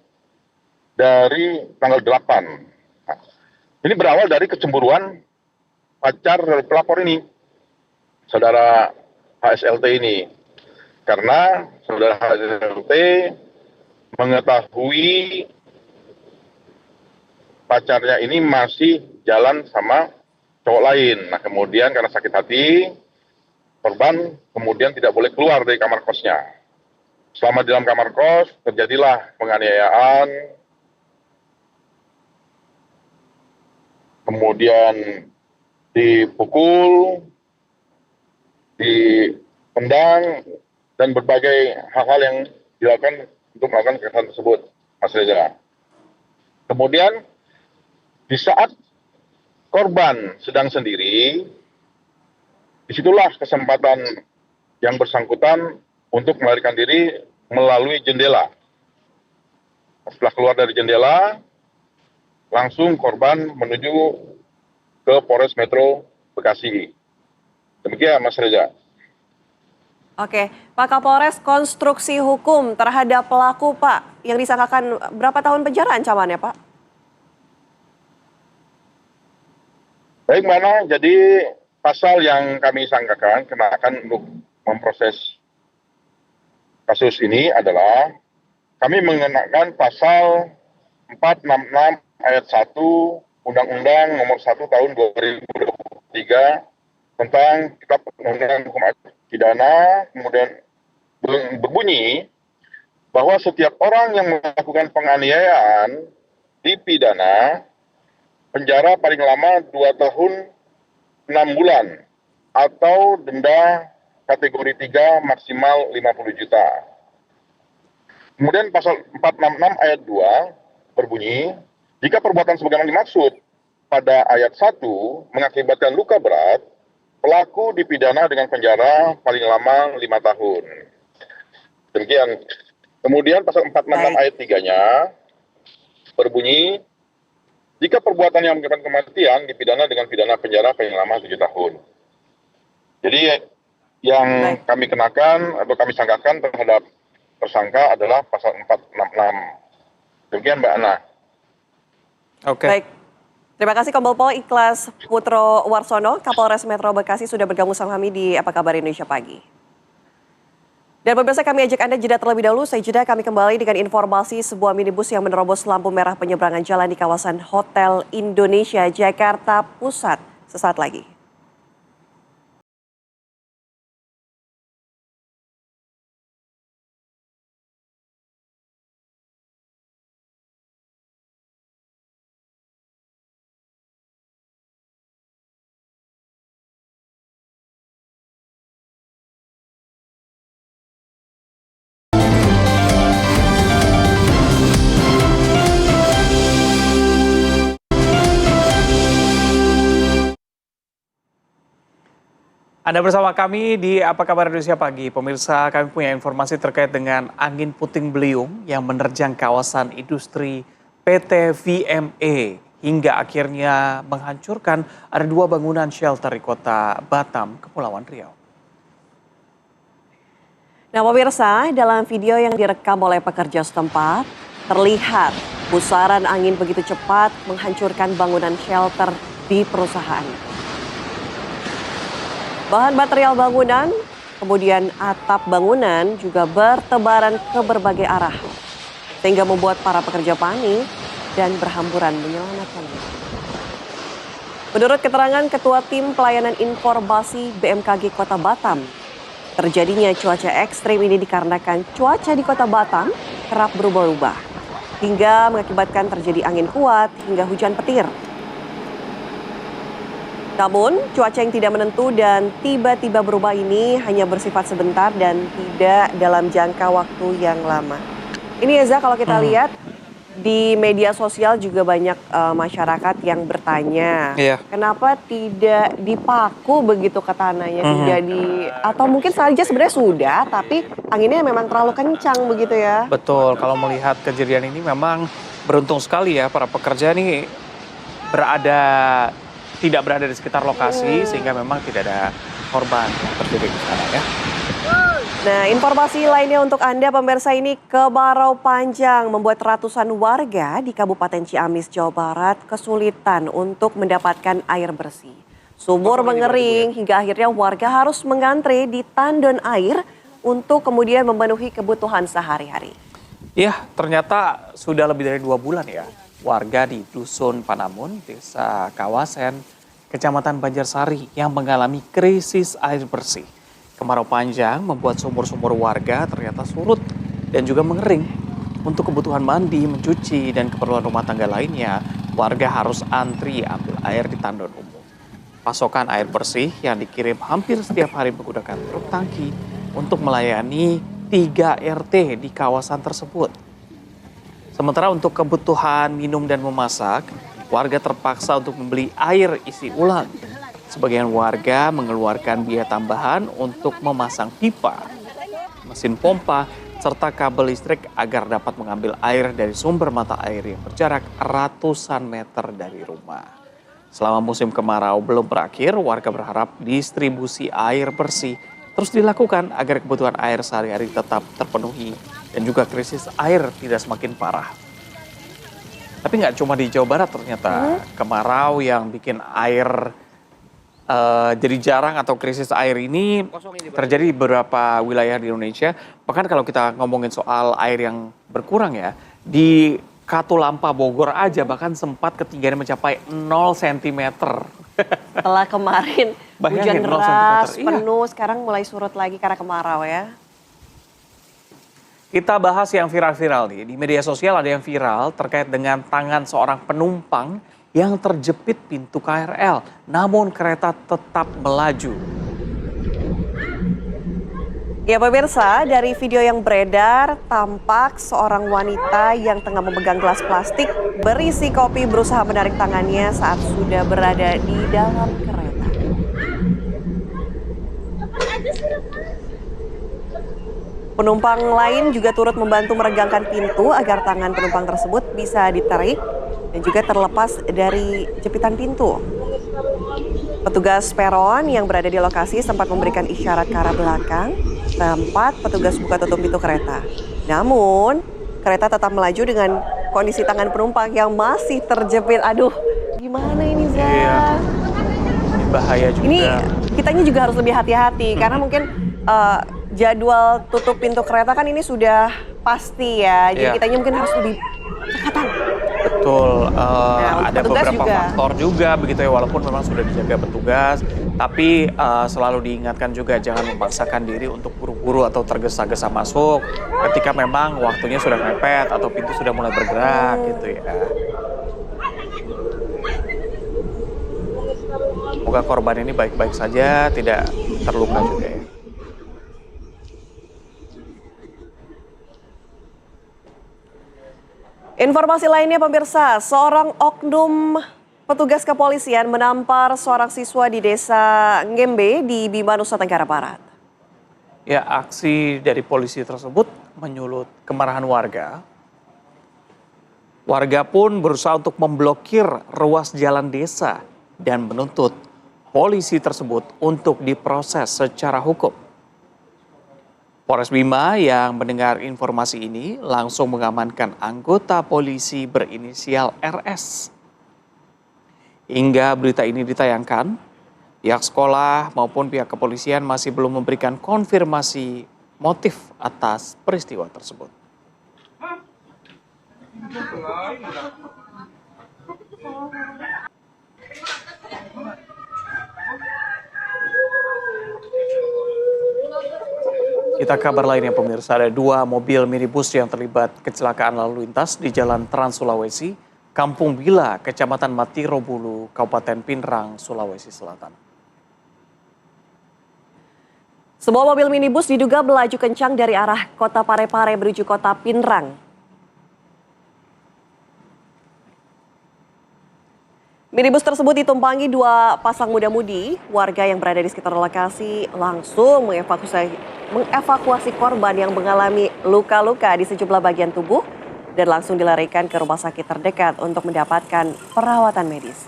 Speaker 7: dari tanggal 8. Nah, ini berawal dari kecemburuan pacar dari pelapor ini, saudara HSLT ini. Karena saudara HSLT mengetahui pacarnya ini masih jalan sama cowok lain. Nah, kemudian karena sakit hati, korban kemudian tidak boleh keluar dari kamar kosnya. Selama di dalam kamar kos, terjadilah penganiayaan, kemudian dipukul, dipendang, dan berbagai hal-hal yang dilakukan untuk melakukan kekerasan tersebut, Mas Reza. Kemudian di saat korban sedang sendiri, disitulah kesempatan yang bersangkutan untuk melarikan diri melalui jendela. Setelah keluar dari jendela, langsung korban menuju ke Polres Metro Bekasi. Demikian, Mas Reza.
Speaker 2: Oke, Pak Kapolres, konstruksi hukum terhadap pelaku, Pak, yang disangkakan berapa tahun penjara ancamannya, Pak?
Speaker 7: Baik, mana? Jadi pasal yang kami sangkakan kenakan untuk memproses kasus ini adalah kami mengenakan pasal 466 ayat 1 Undang-Undang Nomor 1 Tahun 2023 tentang Kitab Undang-Undang Hukum Pidana, kemudian berbunyi bahwa setiap orang yang melakukan penganiayaan dipidana penjara paling lama 2 tahun 6 bulan atau denda kategori 3 maksimal 50 juta. Kemudian pasal 466 ayat 2 berbunyi, jika perbuatan sebagaimana dimaksud pada ayat 1 mengakibatkan luka berat, pelaku dipidana dengan penjara paling lama 5 tahun. Demikian. Kemudian pasal 466 ayat 3-nya berbunyi, jika perbuatan yang mengakibatkan kematian dipidana dengan pidana penjara paling lama 7 tahun. Jadi yang kami kenakan atau kami sangkakan terhadap tersangka adalah pasal 466. Demikian, Mbak Ana.
Speaker 3: Oke.
Speaker 2: Baik. Terima kasih Kombes Pol Ikhlas Putro Warsono, Kapolres Metro Bekasi sudah bergabung sama kami di Apa Kabar Indonesia Pagi. Dan pemirsa, kami ajak Anda jeda terlebih dahulu. Saya jeda, kami kembali dengan informasi sebuah minibus yang menerobos lampu merah penyeberangan jalan di kawasan Hotel Indonesia, Jakarta Pusat. Sesaat lagi.
Speaker 3: Anda bersama kami di Apa Kabar Indonesia Pagi. Pemirsa, kami punya informasi terkait dengan angin puting beliung yang menerjang kawasan industri PT VME hingga akhirnya menghancurkan ada 2 bangunan shelter di kota Batam, Kepulauan Riau.
Speaker 2: Nah pemirsa, dalam video yang direkam oleh pekerja setempat, terlihat pusaran angin begitu cepat menghancurkan bangunan shelter di perusahaan. Bahan material bangunan, kemudian atap bangunan juga bertebaran ke berbagai arah, sehingga membuat para pekerja panik dan berhamburan menyelamatkannya. Menurut keterangan Ketua Tim Pelayanan Informasi BMKG Kota Batam, terjadinya cuaca ekstrim ini dikarenakan cuaca di Kota Batam kerap berubah-ubah, hingga mengakibatkan terjadi angin kuat hingga hujan petir. Namun, cuaca yang tidak menentu dan tiba-tiba berubah ini hanya bersifat sebentar dan tidak dalam jangka waktu yang lama. Ini Eza, kalau kita lihat di media sosial juga banyak masyarakat yang bertanya, kenapa tidak dipaku begitu ke tanahnya, tidak atau mungkin saja sebenarnya sudah, tapi anginnya memang terlalu kencang begitu ya?
Speaker 3: Betul, kalau melihat kejadian ini memang beruntung sekali ya para pekerja ini tidak berada di sekitar lokasi sehingga memang tidak ada korban yang terjadi di sana ya.
Speaker 2: Nah, informasi lainnya untuk Anda pemirsa, ini kemarau panjang membuat ratusan warga di Kabupaten Ciamis, Jawa Barat kesulitan untuk mendapatkan air bersih. Sumur mengering hingga akhirnya warga harus mengantre di tandon air untuk kemudian memenuhi kebutuhan sehari-hari.
Speaker 3: Ya, ternyata sudah lebih dari 2 bulan ya. Warga di Dusun Panamun, Desa Kawasen, Kecamatan Banjarsari yang mengalami krisis air bersih. Kemarau panjang membuat sumur-sumur warga ternyata surut dan juga mengering. Untuk kebutuhan mandi, mencuci, dan keperluan rumah tangga lainnya, warga harus antri ambil air di tandon umum. pasokan air bersih yang dikirim hampir setiap hari menggunakan truk tangki untuk melayani 3 RT di kawasan tersebut. Sementara untuk kebutuhan minum dan memasak, warga terpaksa untuk membeli air isi ulang. Sebagian warga mengeluarkan biaya tambahan untuk memasang pipa, mesin pompa, serta kabel listrik agar dapat mengambil air dari sumber mata air yang berjarak ratusan meter dari rumah. Selama musim kemarau belum berakhir, warga berharap distribusi air bersih terus dilakukan agar kebutuhan air sehari-hari tetap terpenuhi dan juga krisis air tidak semakin parah. Tapi nggak cuma di Jawa Barat ternyata kemarau yang bikin air jadi jarang atau krisis air ini terjadi di beberapa wilayah di Indonesia. Bahkan kalau kita ngomongin soal air yang berkurang ya, di Katulampa Bogor aja bahkan sempat ketinggian mencapai 0 cm.
Speaker 2: Setelah kemarin
Speaker 3: Bayangin,
Speaker 2: hujan
Speaker 3: 0
Speaker 2: deras,
Speaker 3: cm. Iya.
Speaker 2: penuh, sekarang mulai surut lagi karena kemarau ya.
Speaker 3: Kita bahas yang viral-viral nih. Di media sosial ada yang viral terkait dengan tangan seorang penumpang yang terjepit pintu KRL, namun kereta tetap melaju.
Speaker 2: Ya pemirsa, dari video yang beredar tampak seorang wanita yang tengah memegang gelas plastik berisi kopi berusaha menarik tangannya saat sudah berada di dalam kereta. Penumpang lain juga turut membantu meregangkan pintu agar tangan penumpang tersebut bisa ditarik dan juga terlepas dari jepitan pintu. Petugas peron yang berada di lokasi sempat memberikan isyarat ke arah belakang tempat petugas buka tutup pintu kereta. Namun, kereta tetap melaju dengan kondisi tangan penumpang yang masih terjepit. Aduh, gimana ini, Za?
Speaker 3: Iya, ini bahaya juga.
Speaker 2: Ini kitanya juga harus lebih hati-hati karena mungkin jadwal tutup pintu kereta kan ini sudah pasti ya. Jadi
Speaker 3: Iya.
Speaker 2: kitanya mungkin harus lebih cekatan.
Speaker 3: Betul, ada
Speaker 2: petugas
Speaker 3: beberapa
Speaker 2: juga.
Speaker 3: faktor juga begitu ya, walaupun memang sudah dijaga petugas, tapi selalu diingatkan juga jangan memaksakan diri untuk buru-buru atau tergesa-gesa masuk ketika memang waktunya sudah mepet atau pintu sudah mulai bergerak gitu ya. Semoga korban ini baik-baik saja, tidak terluka juga ya.
Speaker 2: Informasi lainnya pemirsa, seorang oknum petugas kepolisian menampar seorang siswa di desa Ngembe di Bima, Nusa Tenggara Barat.
Speaker 3: Ya, aksi dari polisi tersebut menyulut kemarahan warga. Warga pun berusaha untuk memblokir ruas jalan desa dan menuntut polisi tersebut untuk diproses secara hukum. Polres Bima yang mendengar informasi ini langsung mengamankan anggota polisi berinisial RS. Hingga berita ini ditayangkan, pihak sekolah maupun pihak kepolisian masih belum memberikan konfirmasi motif atas peristiwa tersebut. Kita kabar lainnya pemirsa, ada 2 mobil minibus yang terlibat kecelakaan lalu lintas di Jalan Trans Sulawesi, Kampung Bila, Kecamatan Matirobulu, Kabupaten Pinrang, Sulawesi Selatan.
Speaker 2: Sebuah mobil minibus diduga melaju kencang dari arah kota Parepare menuju kota Pinrang. Minibus tersebut ditumpangi 2 pasang muda-mudi. Warga yang berada di sekitar lokasi langsung mengevakuasi korban yang mengalami luka-luka di sejumlah bagian tubuh dan langsung dilarikan ke rumah sakit terdekat untuk mendapatkan perawatan medis.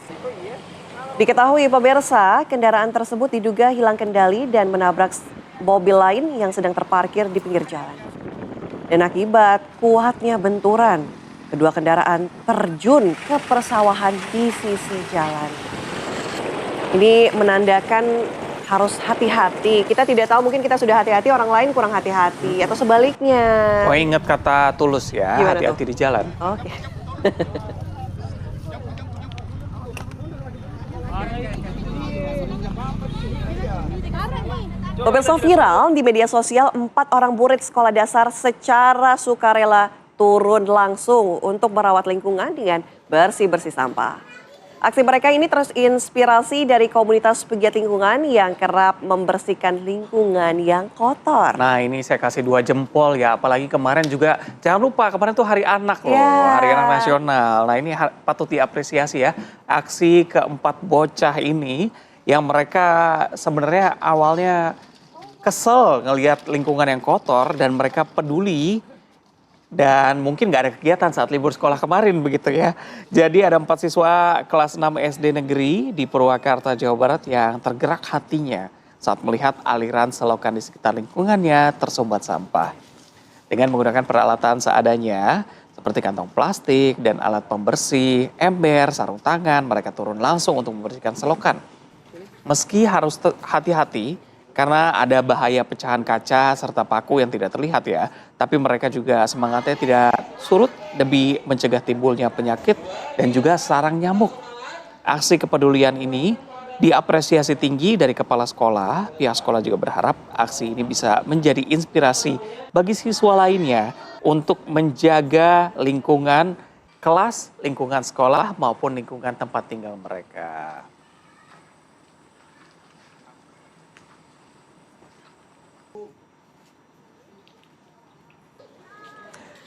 Speaker 2: Diketahui pemirsa, kendaraan tersebut diduga hilang kendali dan menabrak mobil lain yang sedang terparkir di pinggir jalan. Dan akibat kuatnya benturan, kedua kendaraan terjun ke persawahan di sisi jalan. Ini menandakan harus hati-hati. Kita tidak tahu, mungkin kita sudah hati-hati, orang lain kurang hati-hati atau sebaliknya.
Speaker 3: Oh, ingat kata Tulus ya,
Speaker 2: Gimana
Speaker 3: hati-hati
Speaker 2: tuh?
Speaker 3: di jalan.
Speaker 2: Oke. Pemirsa, viral di media sosial 4 orang murid sekolah dasar secara sukarela turun langsung untuk merawat lingkungan dengan bersih-bersih sampah. Aksi mereka ini terinspirasi dari komunitas pegiat lingkungan yang kerap membersihkan lingkungan yang kotor.
Speaker 3: Nah ini saya kasih 2 jempol ya, apalagi kemarin juga, jangan lupa kemarin tuh Hari Anak loh,
Speaker 2: Ya.
Speaker 3: Hari Anak Nasional. Nah ini patut diapresiasi ya, aksi keempat bocah ini yang mereka sebenarnya awalnya kesel ngelihat lingkungan yang kotor dan mereka peduli. Dan mungkin nggak ada kegiatan saat libur sekolah kemarin begitu ya. Jadi ada 4 siswa kelas 6 SD negeri di Purwakarta, Jawa Barat yang tergerak hatinya saat melihat aliran selokan di sekitar lingkungannya tersumbat sampah. Dengan menggunakan peralatan seadanya seperti kantong plastik dan alat pembersih, ember, sarung tangan, mereka turun langsung untuk membersihkan selokan. Meski harus hati-hati, karena ada bahaya pecahan kaca serta paku yang tidak terlihat ya. Tapi mereka juga semangatnya tidak surut demi mencegah timbulnya penyakit dan juga sarang nyamuk. Aksi kepedulian ini diapresiasi tinggi dari kepala sekolah. Pihak sekolah juga berharap aksi ini bisa menjadi inspirasi bagi siswa lainnya untuk menjaga lingkungan kelas, lingkungan sekolah maupun lingkungan tempat tinggal mereka.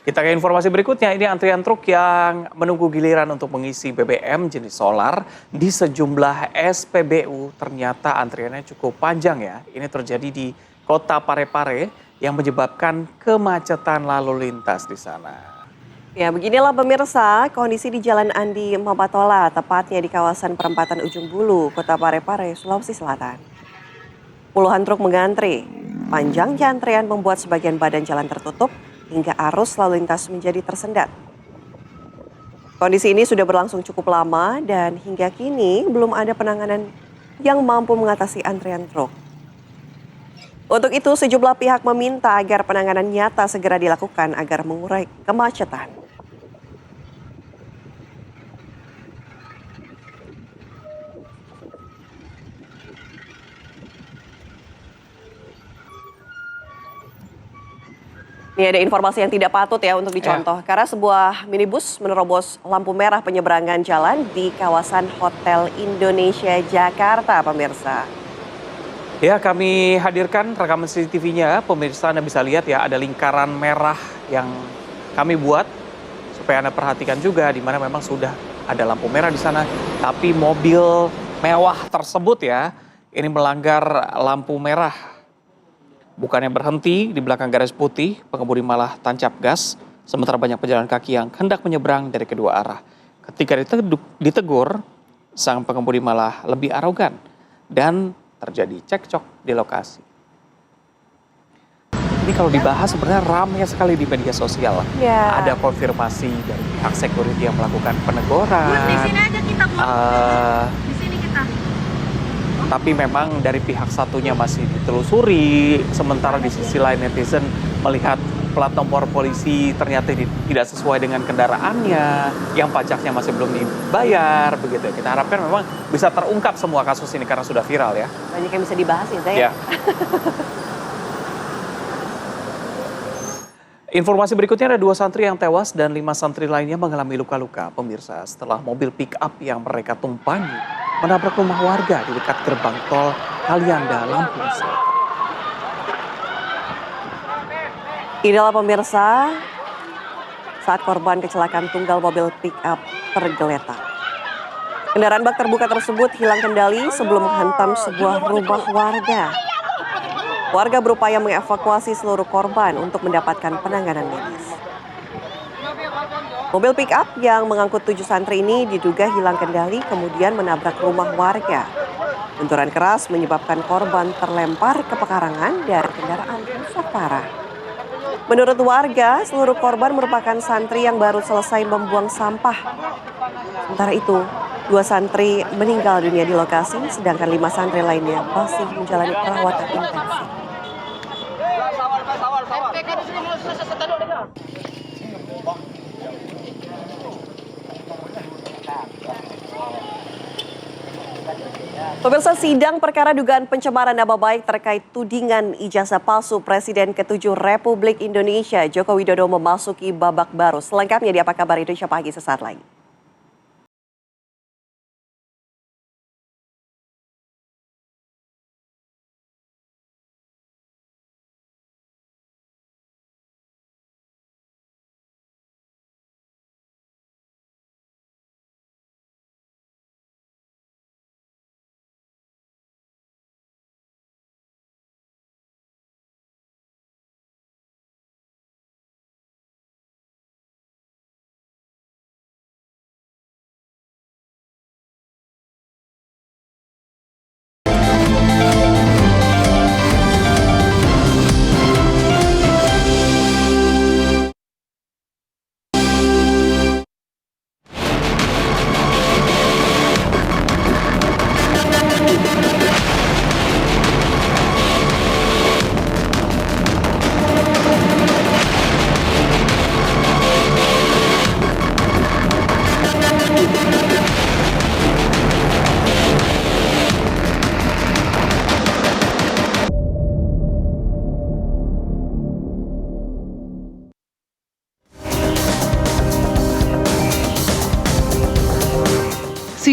Speaker 3: Kita ke informasi berikutnya, ini antrian truk yang menunggu giliran untuk mengisi BBM jenis solar di sejumlah SPBU. Ternyata antriannya cukup panjang ya. Ini terjadi di Kota Parepare yang menyebabkan kemacetan lalu lintas di sana.
Speaker 2: Ya, beginilah pemirsa kondisi di Jalan Andi Mapatola, tepatnya di kawasan perempatan Ujung Bulu, Kota Parepare, Sulawesi Selatan. Puluhan truk mengantri. Panjangnya antrian membuat sebagian badan jalan tertutup hingga arus lalu lintas menjadi tersendat. Kondisi ini sudah berlangsung cukup lama dan hingga kini belum ada penanganan yang mampu mengatasi antrian truk. Untuk itu sejumlah pihak meminta agar penanganan nyata segera dilakukan agar mengurai kemacetan. Ini ada informasi yang tidak patut ya untuk dicontoh. Karena sebuah minibus menerobos lampu merah penyeberangan jalan di kawasan Hotel Indonesia Jakarta, pemirsa.
Speaker 3: Ya, kami hadirkan rekaman CCTV-nya. Pemirsa Anda bisa lihat ya, ada lingkaran merah yang kami buat supaya Anda perhatikan juga di mana memang sudah ada lampu merah di sana. Tapi mobil mewah tersebut ya, ini melanggar lampu merah. Bukannya berhenti di belakang garis putih, pengemudi malah tancap gas, sementara banyak pejalan kaki yang hendak menyeberang dari kedua arah. Ketika ditegur, sang pengemudi malah lebih arogan dan terjadi cekcok di lokasi. Ini kalau dibahas sebenarnya ramai sekali di media sosial.
Speaker 2: Ya.
Speaker 3: Ada konfirmasi dari pihak security yang melakukan peneguran.
Speaker 11: Di sini aja kita, Bu. Di sini kita.
Speaker 3: Tapi memang dari pihak satunya masih ditelusuri, sementara di sisi lain netizen melihat plat nomor polisi ternyata tidak sesuai dengan kendaraannya, yang pajaknya masih belum dibayar, begitu. Kita harapkan memang bisa terungkap semua kasus ini karena sudah viral ya.
Speaker 2: Banyak yang bisa dibahas ya, Zay.
Speaker 3: Ya. Informasi berikutnya ada 2 santri yang tewas dan 5 santri lainnya mengalami luka-luka, pemirsa, setelah mobil pick-up yang mereka tumpangi menabrak rumah warga di dekat gerbang tol Kalianda, Lampung Selatan.
Speaker 2: Inilah pemirsa saat korban kecelakaan tunggal mobil pick-up tergeletak. Kendaraan bak terbuka tersebut hilang kendali sebelum menghantam sebuah rumah warga. Warga berupaya mengevakuasi seluruh korban untuk mendapatkan penanganan medis. Mobil pick-up yang mengangkut 7 santri ini diduga hilang kendali kemudian menabrak rumah warga. Benturan keras menyebabkan korban terlempar ke pekarangan dan kendaraan rusak parah. Menurut warga, seluruh korban merupakan santri yang baru selesai membuang sampah. Sementara itu, 2 santri meninggal dunia di lokasi, sedangkan 5 santri lainnya masih menjalani perawatan intensif. Pemirsa, sidang perkara dugaan pencemaran nama baik terkait tudingan ijazah palsu Presiden ke-7 Republik Indonesia Joko Widodo memasuki babak baru. Selengkapnya di Apa Kabar Indonesia Pagi sesaat lagi.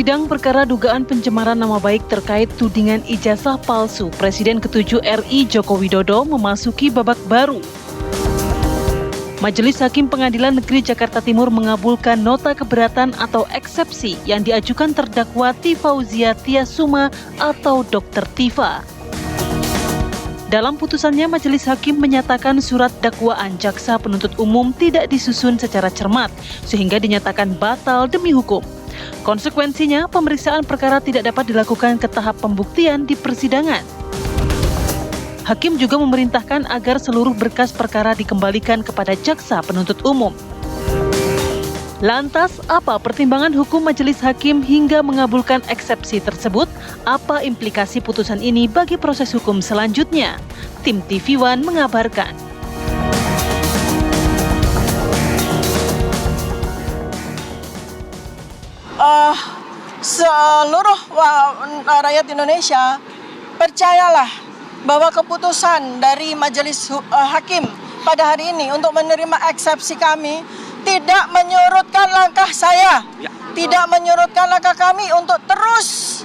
Speaker 12: Sidang perkara dugaan pencemaran nama baik terkait tudingan ijazah palsu Presiden ke-7 RI Joko Widodo memasuki babak baru. Majelis Hakim Pengadilan Negeri Jakarta Timur mengabulkan nota keberatan atau eksepsi yang diajukan terdakwa Tifauzia Tiasuma atau Dr. Tifa. Dalam putusannya, Majelis Hakim menyatakan surat dakwaan jaksa penuntut umum tidak disusun secara cermat, sehingga dinyatakan batal demi hukum. Konsekuensinya, pemeriksaan perkara tidak dapat dilakukan ke tahap pembuktian di persidangan. Hakim juga memerintahkan agar seluruh berkas perkara dikembalikan kepada jaksa penuntut umum. Lantas, apa pertimbangan hukum Majelis Hakim hingga mengabulkan eksepsi tersebut? Apa implikasi putusan ini bagi proses hukum selanjutnya? Tim TV One mengabarkan.
Speaker 13: Seluruh rakyat Indonesia, percayalah bahwa keputusan dari Majelis Hakim pada hari ini untuk menerima eksepsi kami tidak menyurutkan langkah saya, tidak menyurutkan langkah kami untuk terus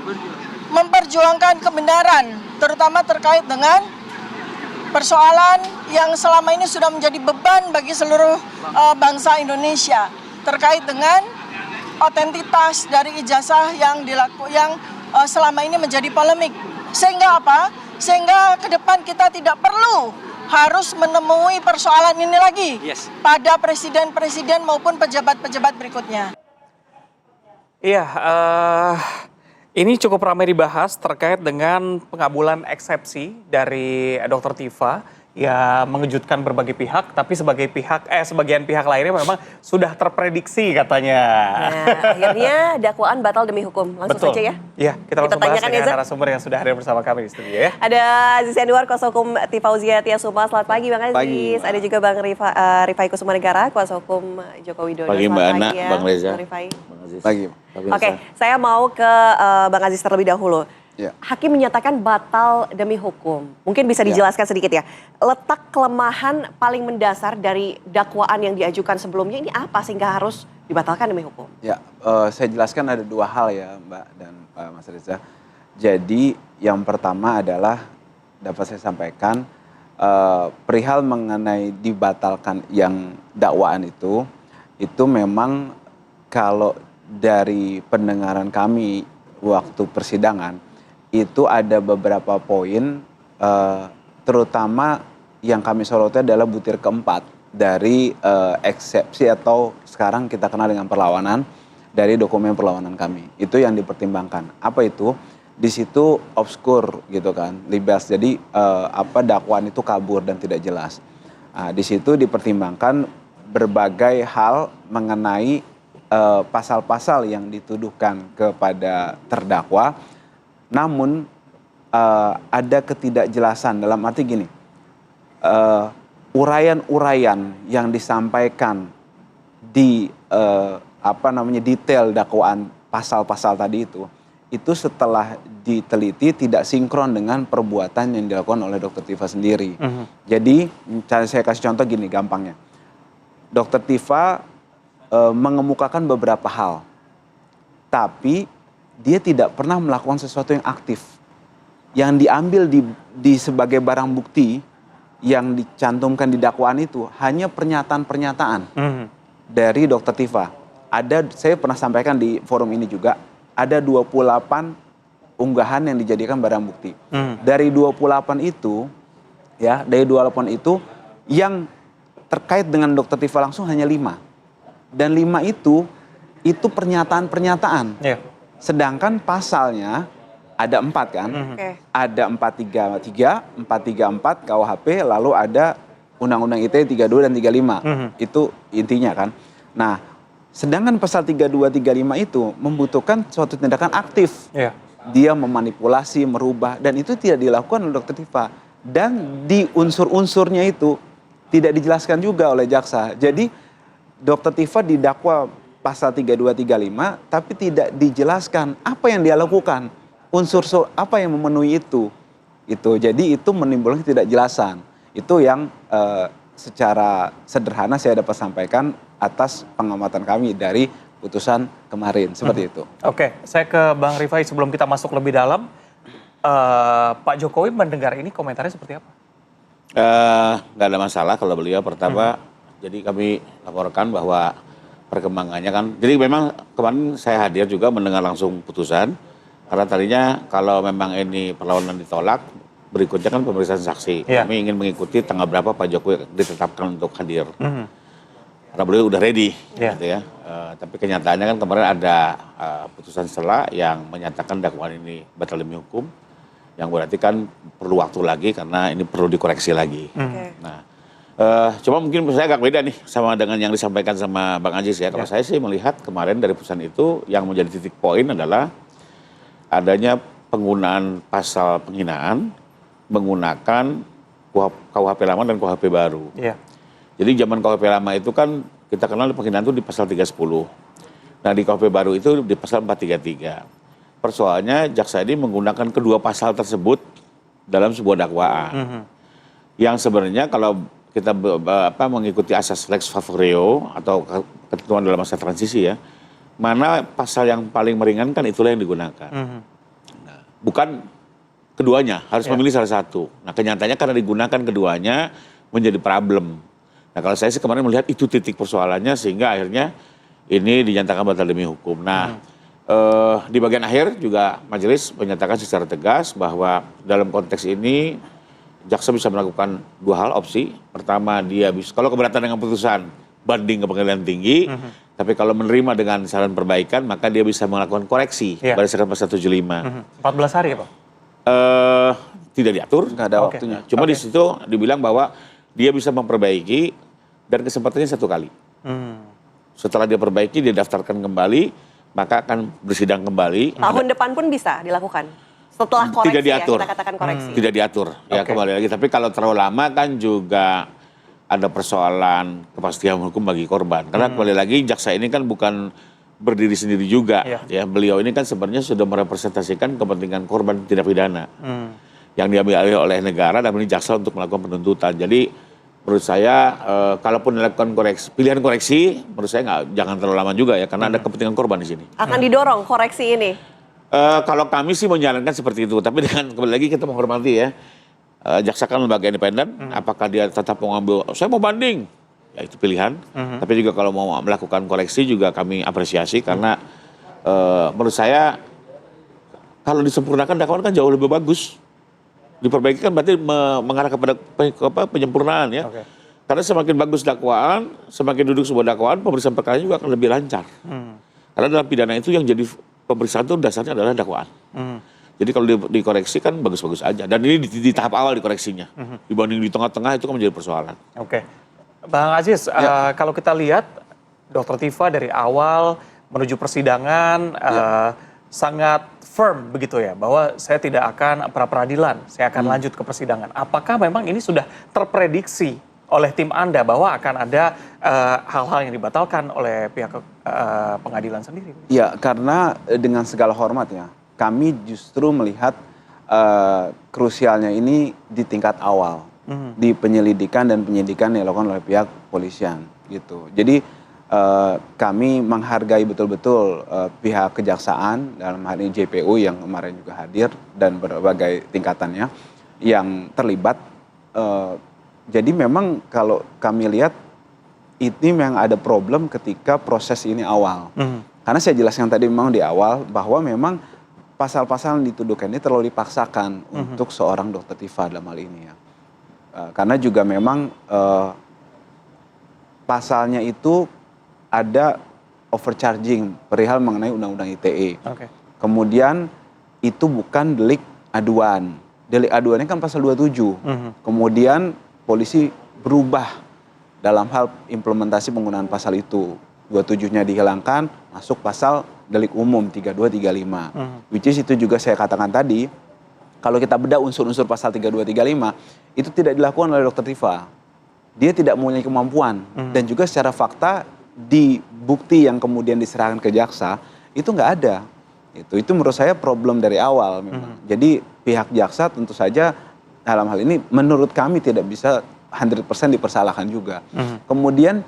Speaker 13: memperjuangkan kebenaran, terutama terkait dengan persoalan yang selama ini sudah menjadi beban bagi seluruh bangsa Indonesia terkait dengan otentitas dari ijazah yang selama ini menjadi polemik. Sehingga apa? Sehingga ke depan kita tidak perlu harus menemui persoalan ini lagi pada presiden-presiden maupun pejabat-pejabat berikutnya.
Speaker 3: Iya, ini cukup ramai dibahas terkait dengan pengabulan eksepsi dari Dr. Tifa ya mengejutkan berbagai pihak, tapi sebagian pihak lainnya memang sudah terprediksi katanya.
Speaker 2: Nah, akhirnya dakwaan batal demi hukum. Langsung saja ya.
Speaker 3: Iya, kita langsung bahas dengan
Speaker 2: Reza.
Speaker 3: narasumber yang sudah hadir bersama kami di studio ya.
Speaker 2: Ada Aziz Yanuar, kuasa hukum Tifauzia Tiasuma. Selamat pagi Bang Aziz.
Speaker 14: Pagi.
Speaker 2: Ada juga Bang Rifai Kusuma Negara, kuasa hukum Joko Widodo.
Speaker 14: Pagi Mbak Ana,
Speaker 2: ya,
Speaker 14: Bang Reza.
Speaker 2: Bang Rifai.
Speaker 14: Pagi.
Speaker 2: Oke, saya mau ke Bang Aziz terlebih dahulu.
Speaker 14: Ya.
Speaker 2: Hakim menyatakan batal demi hukum. Mungkin bisa dijelaskan sedikit ya. Letak kelemahan paling mendasar dari dakwaan yang diajukan sebelumnya ini apa sehingga harus dibatalkan demi hukum?
Speaker 14: Ya, saya jelaskan ada dua hal ya Mbak dan Pak Mas Reza. Jadi yang pertama adalah dapat saya sampaikan perihal mengenai dibatalkan yang dakwaan itu memang kalau dari pendengaran kami waktu persidangan itu ada beberapa poin, terutama yang kami soroti adalah butir keempat dari eksepsi atau sekarang kita kenal dengan perlawanan dari dokumen perlawanan kami. Itu yang dipertimbangkan. Apa itu? Di situ obskur gitu kan, libas. Jadi dakwaan itu kabur dan tidak jelas. Nah, di situ dipertimbangkan berbagai hal mengenai pasal-pasal yang dituduhkan kepada terdakwa. Namun ada ketidakjelasan dalam arti gini, uraian-uraian yang disampaikan di detail dakwaan pasal-pasal tadi itu setelah diteliti tidak sinkron dengan perbuatan yang dilakukan oleh Dr. Tifa sendiri. Jadi saya kasih contoh gini gampangnya, Dr. Tifa mengemukakan beberapa hal, tapi dia tidak pernah melakukan sesuatu yang aktif. Yang diambil di sebagai barang bukti yang dicantumkan di dakwaan itu hanya pernyataan-pernyataan dari Dr. Tifa. Saya pernah sampaikan di forum ini juga, ada 28 unggahan yang dijadikan barang bukti. Dari 28 itu, yang terkait dengan Dr. Tifa langsung hanya 5. Dan 5 itu pernyataan-pernyataan. Sedangkan pasalnya ada 4 kan, ada 433, 434 KUHP, lalu ada Undang-Undang ITE 32 dan 35, itu intinya kan. Nah, sedangkan pasal 32, 35 itu membutuhkan suatu tindakan aktif. Dia memanipulasi, merubah, dan itu tidak dilakukan oleh Dr. Tifa. Dan di unsur-unsurnya itu tidak dijelaskan juga oleh jaksa. Jadi Dr. Tifa didakwa pasal 32, 35, tapi tidak dijelaskan apa yang dia lakukan, unsur apa yang memenuhi itu. Jadi itu menimbulkan ketidakjelasan. Itu yang secara sederhana saya dapat sampaikan atas pengamatan kami dari putusan kemarin, seperti itu.
Speaker 3: Oke, saya ke Bang Rifai sebelum kita masuk lebih dalam. Pak Jokowi mendengar ini komentarnya seperti apa?
Speaker 15: Nggak ada masalah kalau beliau pertama. Jadi kami laporkan bahwa perkembangannya kan. Jadi memang kemarin saya hadir juga mendengar langsung putusan. Karena tadinya kalau memang ini perlawanan ditolak, berikutnya kan pemeriksaan saksi. Kami ingin mengikuti tanggal berapa Pak Jokowi ditetapkan untuk hadir. Karena beliau udah ready, gitu ya. Tapi kenyataannya kan kemarin ada putusan selah yang menyatakan dakwaan ini batal demi hukum. Yang berarti kan perlu waktu lagi karena ini perlu dikoreksi lagi. Nah, cuma mungkin saya agak beda nih sama dengan yang disampaikan sama Bang Aziz ya. Kalau saya sih melihat kemarin dari putusan itu yang menjadi titik poin adalah adanya penggunaan pasal penghinaan menggunakan KUHP lama dan KUHP baru. Jadi zaman KUHP lama itu kan kita kenal penghinaan itu di pasal 310. Nah di KUHP baru itu di pasal 433. Persoalannya jaksa ini menggunakan kedua pasal tersebut dalam sebuah dakwaan. Yang sebenarnya kalau kita mengikuti asas lex favoreo atau ketentuan dalam masa transisi ya, mana pasal yang paling meringankan itulah yang digunakan. Nah, bukan keduanya, harus memilih salah satu. Nah kenyataannya karena digunakan keduanya menjadi problem. Nah kalau saya sih kemarin melihat itu titik persoalannya sehingga akhirnya ini dinyatakan batal demi hukum. Nah di bagian akhir juga majelis menyatakan secara tegas bahwa dalam konteks ini jaksa bisa melakukan dua hal opsi. Pertama dia bisa, kalau keberatan dengan putusan banding ke pengadilan tinggi, tapi kalau menerima dengan saran perbaikan maka dia bisa melakukan koreksi berdasarkan pasal 75.
Speaker 3: 14 hari ya Pak?
Speaker 15: Tidak diatur,
Speaker 14: nggak ada waktunya.
Speaker 15: Cuma di situ dibilang bahwa dia bisa memperbaiki dan kesempatannya 1 kali. Setelah dia perbaiki, dia daftarkan kembali, maka akan bersidang kembali.
Speaker 2: Tahun depan pun bisa dilakukan? Setelah koreksi
Speaker 15: tidak diatur.
Speaker 2: ya, kita katakan koreksi.
Speaker 15: Tidak diatur, ya kembali lagi. Tapi kalau terlalu lama kan juga ada persoalan kepastian hukum bagi korban. Karena kembali lagi jaksa ini kan bukan berdiri sendiri juga. Ya, beliau ini kan sebenarnya sudah merepresentasikan kepentingan korban tindak pidana. Yang diambil alih oleh negara dan ini jaksa untuk melakukan penuntutan. Jadi menurut saya kalaupun dilakukan pilihan koreksi, menurut saya jangan terlalu lama juga ya, karena ada kepentingan korban di sini.
Speaker 2: Akan didorong koreksi ini?
Speaker 15: Kalau kami sih menjalankan seperti itu, tapi dengan kembali lagi kita menghormati ya, jaksa kan lembaga independen, apakah dia tetap mau ngambil, saya mau banding, ya itu pilihan. Tapi juga kalau mau melakukan koreksi juga kami apresiasi karena menurut saya kalau disempurnakan dakwaan kan jauh lebih bagus. Diperbaiki kan berarti mengarah kepada penyempurnaan ya. Karena semakin bagus dakwaan, semakin duduk sebuah dakwaan, pemeriksaan perkara juga akan lebih lancar. Karena dalam pidana itu yang jadi pemeriksaan itu dasarnya adalah dakwaan. Jadi kalau dikoreksi kan bagus-bagus aja. Dan ini di tahap awal dikoreksinya. Dibanding di tengah-tengah itu kan menjadi persoalan.
Speaker 3: Oke. Bang Aziz, kalau kita lihat Dr. Tifa dari awal menuju persidangan sangat firm begitu ya, bahwa saya tidak akan pra-peradilan, saya akan lanjut ke persidangan. Apakah memang ini sudah terprediksi oleh tim Anda bahwa akan ada hal-hal yang dibatalkan oleh pihak pengadilan sendiri?
Speaker 14: Ya, karena dengan segala hormat ya, kami justru melihat krusialnya ini di tingkat awal, di penyelidikan dan penyidikan yang dilakukan oleh pihak polisian gitu. Jadi kami menghargai betul-betul pihak kejaksaan, dalam hal ini JPU yang kemarin juga hadir dan berbagai tingkatannya yang terlibat. Jadi memang kalau kami lihat ini memang ada problem ketika proses ini awal. Karena saya jelaskan tadi memang di awal bahwa memang pasal-pasal yang dituduhkan ini terlalu dipaksakan untuk seorang Dr. Tifa dalam hal ini ya. Karena juga memang pasalnya itu ada overcharging perihal mengenai undang-undang ITE. Kemudian itu bukan delik aduan. Delik aduannya kan pasal 27. Kemudian polisi berubah dalam hal implementasi penggunaan pasal itu. 27-nya dihilangkan, masuk pasal delik umum 3235. Which is itu juga saya katakan tadi, kalau kita bedah unsur-unsur pasal 3235, itu tidak dilakukan oleh Dr. Tifa. Dia tidak mempunyai kemampuan. Dan juga secara fakta, di bukti yang kemudian diserahkan ke jaksa itu nggak ada. Itu menurut saya problem dari awal memang. Jadi pihak jaksa tentu saja dalam hal ini menurut kami tidak bisa 100% dipersalahkan juga. Kemudian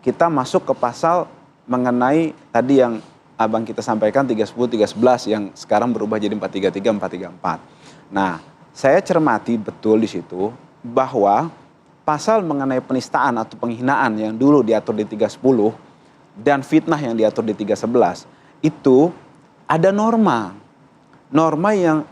Speaker 14: kita masuk ke pasal mengenai tadi yang abang kita sampaikan 310, 311 yang sekarang berubah jadi 433, 434. Nah, saya cermati betul di situ bahwa pasal mengenai penistaan atau penghinaan yang dulu diatur di 310 dan fitnah yang diatur di 311 itu ada norma yang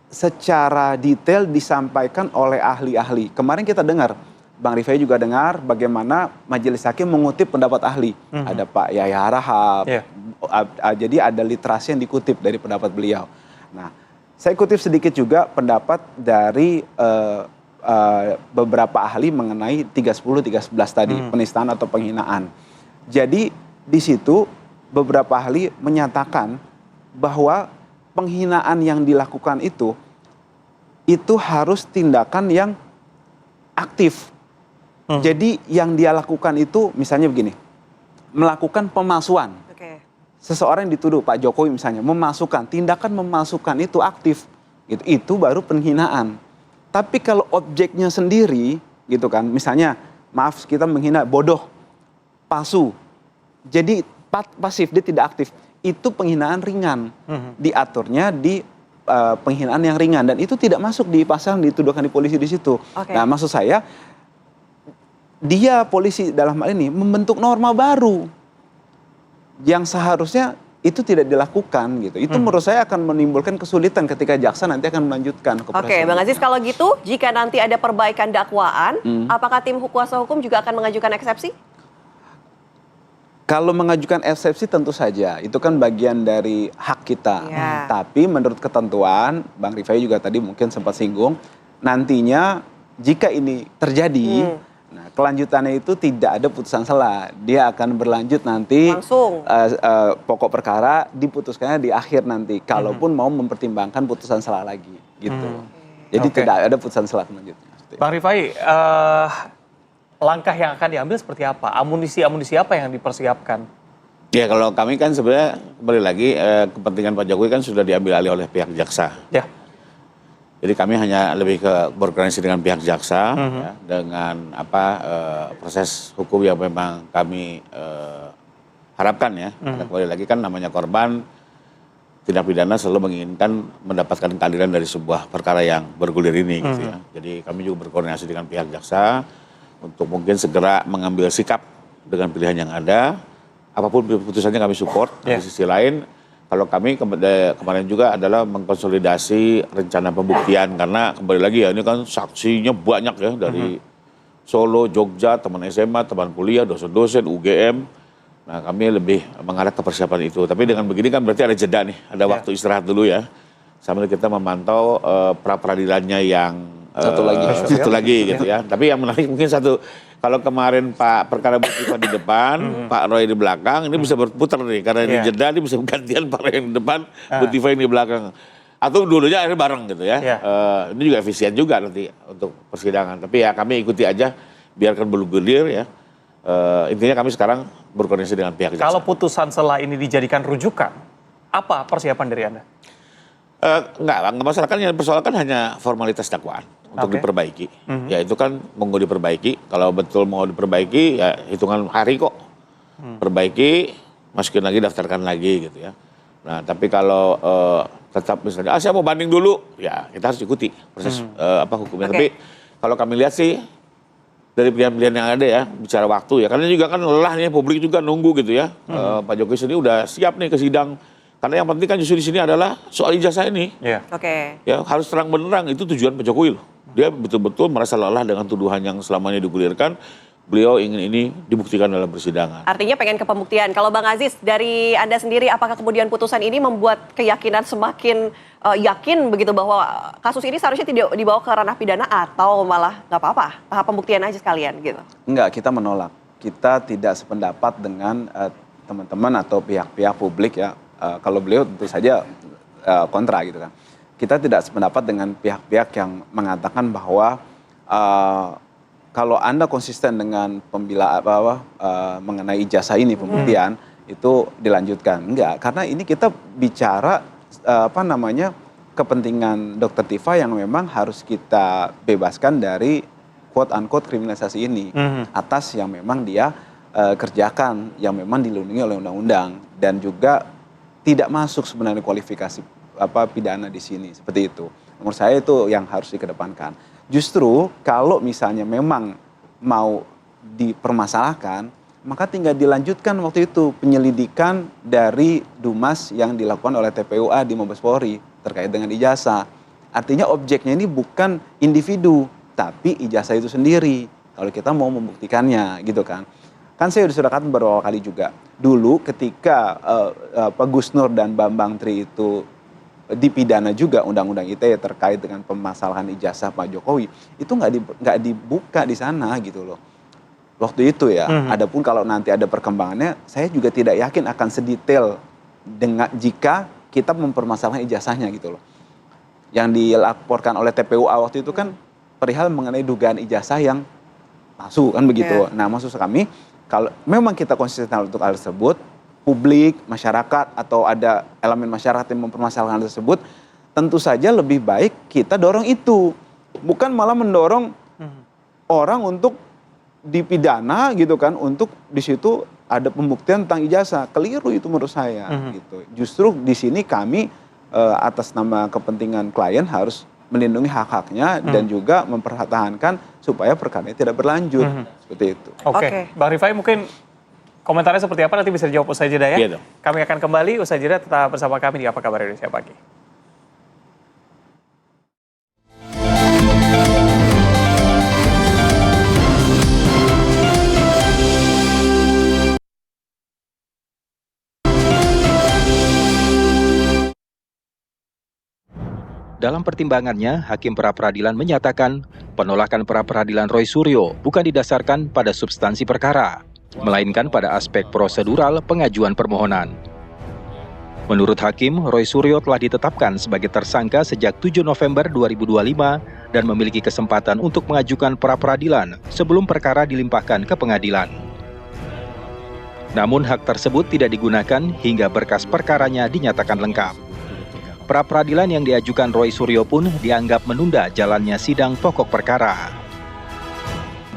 Speaker 14: secara detail disampaikan oleh ahli-ahli. Kemarin kita dengar, Bang Rifai juga dengar bagaimana majelis hakim mengutip pendapat ahli. Ada Pak Yahya Rahab, jadi ada literasi yang dikutip dari pendapat beliau. Nah, saya kutip sedikit juga pendapat dari beberapa ahli mengenai 310, 311 tadi, penistaan atau penghinaan. Jadi di situ beberapa ahli menyatakan bahwa penghinaan yang dilakukan itu harus tindakan yang aktif. Jadi yang dia lakukan itu misalnya begini, melakukan pemalsuan. Seseorang yang dituduh, Pak Jokowi misalnya, tindakan memalsukan itu aktif. Gitu. Itu baru penghinaan. Tapi kalau objeknya sendiri, gitu kan, misalnya, maaf kita menghina bodoh, palsu. Jadi pasif, dia tidak aktif. Itu penghinaan ringan. Diaturnya di penghinaan yang ringan. Dan itu tidak masuk di pasal yang dituduhkan di polisi di situ. Nah, maksud saya, dia polisi dalam hal ini membentuk norma baru yang seharusnya itu tidak dilakukan gitu. Itu menurut saya akan menimbulkan kesulitan ketika jaksa nanti akan melanjutkan ke proses.
Speaker 2: Oke, Bang Aziz, kalau gitu jika nanti ada perbaikan dakwaan, apakah tim kuasa hukum juga akan mengajukan eksepsi?
Speaker 14: Kalau mengajukan eksepsi tentu saja, itu kan bagian dari hak kita. Tapi menurut ketentuan, Bang Rifai juga tadi mungkin sempat singgung, nantinya jika ini terjadi, nah kelanjutannya itu tidak ada putusan sela. Dia akan berlanjut nanti langsung pokok perkara diputuskannya di akhir nanti. Kalaupun mau mempertimbangkan putusan sela lagi, gitu. Jadi tidak ada putusan sela selanjutnya.
Speaker 3: Bang Rifai, langkah yang akan diambil seperti apa? Amunisi apa yang dipersiapkan?
Speaker 15: Ya kalau kami kan sebenarnya kembali lagi kepentingan Pak Jokowi kan sudah diambil alih oleh pihak jaksa. Ya. Jadi kami hanya lebih ke berkoordinasi dengan pihak jaksa ya, dengan proses hukum yang memang kami harapkan ya. Karena kembali lagi kan namanya korban tindak pidana selalu menginginkan mendapatkan keadilan dari sebuah perkara yang bergulir ini gitu ya. Jadi kami juga berkoordinasi dengan pihak jaksa untuk mungkin segera mengambil sikap dengan pilihan yang ada. Apapun putusannya kami support. Di sisi lain, kalau kami kemarin juga adalah mengkonsolidasi rencana pembuktian. Karena kembali lagi ya, ini kan saksinya banyak ya. Dari Solo, Jogja, teman SMA, teman kuliah, dosen-dosen, UGM. Nah kami lebih mengarah ke persiapan itu. Tapi dengan begini kan berarti ada jeda nih. Ada waktu istirahat dulu ya. Sambil kita memantau pra-peradilannya yang satu lagi gitu ya. Tapi yang menarik mungkin satu, kalau kemarin Pak perkara Bu Tifa di depan, Pak Roy di belakang, ini bisa berputar nih karena ini jeda, ini bisa gantian Pak Roy yang di depan, Bu Tifa yang di belakang. Atau dulunya akhirnya bareng gitu ya. Ini juga efisien juga nanti untuk persidangan. Tapi ya kami ikuti aja, biarkan bergulir ya. Intinya kami sekarang berkoordinasi dengan pihak jaksa.
Speaker 3: Kalau putusan sela ini dijadikan rujukan, apa persiapan dari Anda?
Speaker 15: Enggak masalah, kan yang dipersoalkan hanya formalitas dakwaan untuk diperbaiki. Ya itu kan monggo diperbaiki. Kalau betul mau diperbaiki ya hitungan hari kok. Perbaiki, masukin lagi, daftarkan lagi gitu ya. Nah tapi kalau tetap misalnya saya mau banding dulu, ya kita harus ikuti proses hukumnya. Tapi kalau kami lihat sih dari pilihan-pilihan yang ada ya, bicara waktu ya. Karena juga kan lelah nih, publik juga nunggu gitu ya. Pak Jokowi sendiri udah siap nih ke sidang. Karena yang penting kan justru di sini adalah soal ijazah ini. Ya, harus terang benderang, itu tujuan Pak Jokowi loh. Dia betul-betul merasa lelah dengan tuduhan yang selama ini digulirkan. Beliau ingin ini dibuktikan dalam persidangan.
Speaker 2: Artinya pengen ke pembuktian. Kalau Bang Aziz, dari Anda sendiri, apakah kemudian putusan ini membuat keyakinan semakin yakin begitu bahwa kasus ini seharusnya tidak dibawa ke ranah pidana atau malah nggak apa-apa, tahap pembuktian aja sekalian gitu?
Speaker 14: Enggak, kita menolak. Kita tidak sependapat dengan teman-teman atau pihak-pihak publik ya. Kalau beliau tentu saja kontra gitu kan. Kita tidak sependapat dengan pihak-pihak yang mengatakan bahwa kalau Anda konsisten dengan mengenai ijazah ini pembuktian itu dilanjutkan. Enggak, karena ini kita bicara kepentingan Dr. Tifa yang memang harus kita bebaskan dari quote unquote kriminalisasi ini atas yang memang dia kerjakan yang memang dilindungi oleh undang-undang, dan juga tidak masuk sebenarnya kualifikasi pidana di sini, seperti itu. Menurut saya itu yang harus dikedepankan. Justru kalau misalnya memang mau dipermasalahkan, maka tinggal dilanjutkan waktu itu penyelidikan dari Dumas yang dilakukan oleh TPUA di Mabes Polri terkait dengan ijazah. Artinya objeknya ini bukan individu, tapi ijazah itu sendiri. Kalau kita mau membuktikannya, gitu kan. Kan saya sudah katakan beberapa kali juga. Dulu ketika Pak Gus Nur dan Bambang Tri itu dipidana juga Undang-Undang ITE terkait dengan permasalahan ijazah Pak Jokowi, itu nggak dibuka di sana gitu loh. Waktu itu ya. Adapun kalau nanti ada perkembangannya, saya juga tidak yakin akan sedetail dengan jika kita mempermasalahkan ijazahnya gitu loh. Yang dilaporkan oleh TPUA waktu itu kan perihal mengenai dugaan ijazah yang palsu kan begitu. Nah, maksud kami kalau memang kita konsisten untuk hal tersebut, publik, masyarakat, atau ada elemen masyarakat yang mempermasalahkan hal tersebut, tentu saja lebih baik kita dorong itu. Bukan malah mendorong orang untuk dipidana gitu kan, untuk di situ ada pembuktian tentang ijazah. Keliru itu menurut saya gitu. Justru di sini kami atas nama kepentingan klien harus melindungi hak-haknya dan juga mempertahankan supaya perkara ini tidak berlanjut. Seperti itu.
Speaker 3: Oke. Bang Rifai mungkin komentarnya seperti apa nanti bisa dijawab usai jeda ya.
Speaker 15: Iya dong.
Speaker 3: Kami akan kembali usai jeda, tetap bersama kami di Apa Kabar Indonesia Pagi.
Speaker 16: Dalam pertimbangannya, Hakim Pra-Peradilan menyatakan penolakan Pra-Peradilan Roy Suryo bukan didasarkan pada substansi perkara, melainkan pada aspek prosedural pengajuan permohonan. Menurut Hakim, Roy Suryo telah ditetapkan sebagai tersangka sejak 7 November 2025 dan memiliki kesempatan untuk mengajukan pra-peradilan sebelum perkara dilimpahkan ke pengadilan. Namun hak tersebut tidak digunakan hingga berkas perkaranya dinyatakan lengkap. Pra-peradilan yang diajukan Roy Suryo pun dianggap menunda jalannya sidang pokok perkara.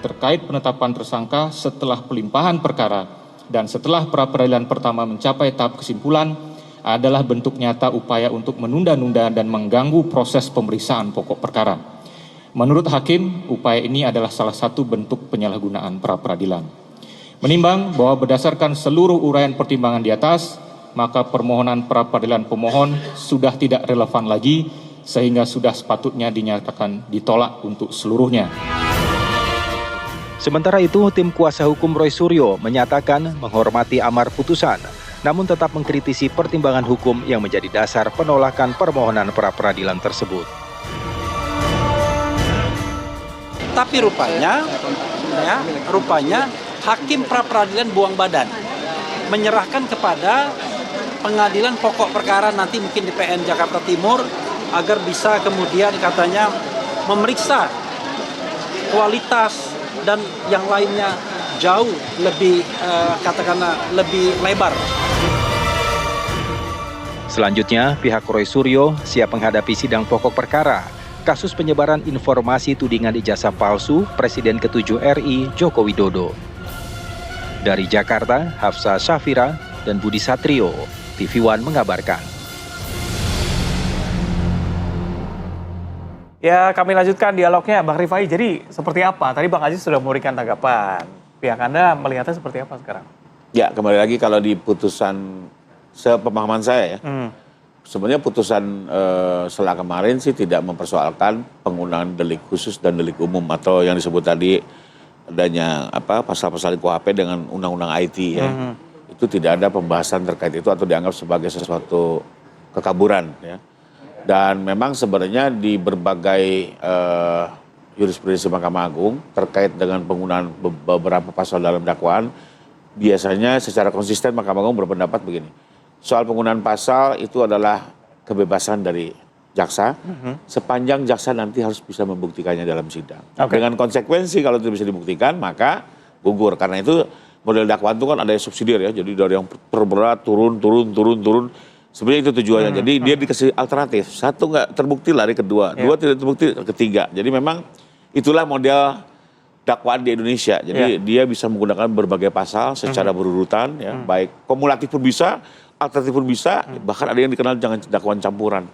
Speaker 17: Terkait penetapan tersangka setelah pelimpahan perkara dan setelah pra-peradilan pertama mencapai tahap kesimpulan adalah bentuk nyata upaya untuk menunda-nunda dan mengganggu proses pemeriksaan pokok perkara. Menurut Hakim, upaya ini adalah salah satu bentuk penyalahgunaan pra-peradilan. Menimbang bahwa berdasarkan seluruh uraian pertimbangan di atas, maka permohonan pra-peradilan pemohon sudah tidak relevan lagi sehingga sudah sepatutnya dinyatakan ditolak untuk seluruhnya.
Speaker 16: Sementara itu, tim kuasa hukum Roy Suryo menyatakan menghormati amar putusan, namun tetap mengkritisi pertimbangan hukum yang menjadi dasar penolakan permohonan pra-peradilan tersebut.
Speaker 18: Tapi rupanya Hakim pra-peradilan buang badan, menyerahkan kepada pengadilan pokok perkara nanti mungkin di PN Jakarta Timur agar bisa kemudian katanya memeriksa kualitas dan yang lainnya jauh lebih katakanlah lebih lebar.
Speaker 16: Selanjutnya, pihak Roy Suryo siap menghadapi sidang pokok perkara kasus penyebaran informasi tudingan ijazah palsu Presiden ke-7 RI Joko Widodo. Dari Jakarta, Hafsa Syafira dan Budi Satrio, TV One mengabarkan.
Speaker 3: Ya, kami lanjutkan dialognya, Bang Rifai. Jadi seperti apa? Tadi Bang Aziz sudah memberikan tanggapan. Pihak Anda melihatnya seperti apa sekarang?
Speaker 15: Ya, kembali lagi kalau di putusan sepemahaman saya ya, sebenarnya putusan setelah kemarin sih tidak mempersoalkan penggunaan delik khusus dan delik umum atau yang disebut tadi adanya pasal-pasal KUHP dengan undang-undang IT ya. Itu tidak ada pembahasan terkait itu atau dianggap sebagai sesuatu kekaburan ya. Dan memang sebenarnya di berbagai jurisprudensi Mahkamah Agung terkait dengan penggunaan beberapa pasal dalam dakwaan, biasanya secara konsisten Mahkamah Agung berpendapat begini. Soal penggunaan pasal itu adalah kebebasan dari jaksa, sepanjang jaksa nanti harus bisa membuktikannya dalam sidang. Dengan konsekuensi kalau itu bisa dibuktikan, maka gugur. Karena itu model dakwaan itu kan ada yang subsidiar ya, jadi dari yang terberat turun. Sebenarnya itu tujuannya. Jadi dia dikasih alternatif. Satu nggak terbukti lari kedua, dua tidak terbukti ketiga. Jadi memang itulah model dakwaan di Indonesia. Jadi dia bisa menggunakan berbagai pasal secara berurutan, ya, baik kumulatif pun bisa, alternatif pun bisa, bahkan ada yang dikenal dengan dakwaan campuran.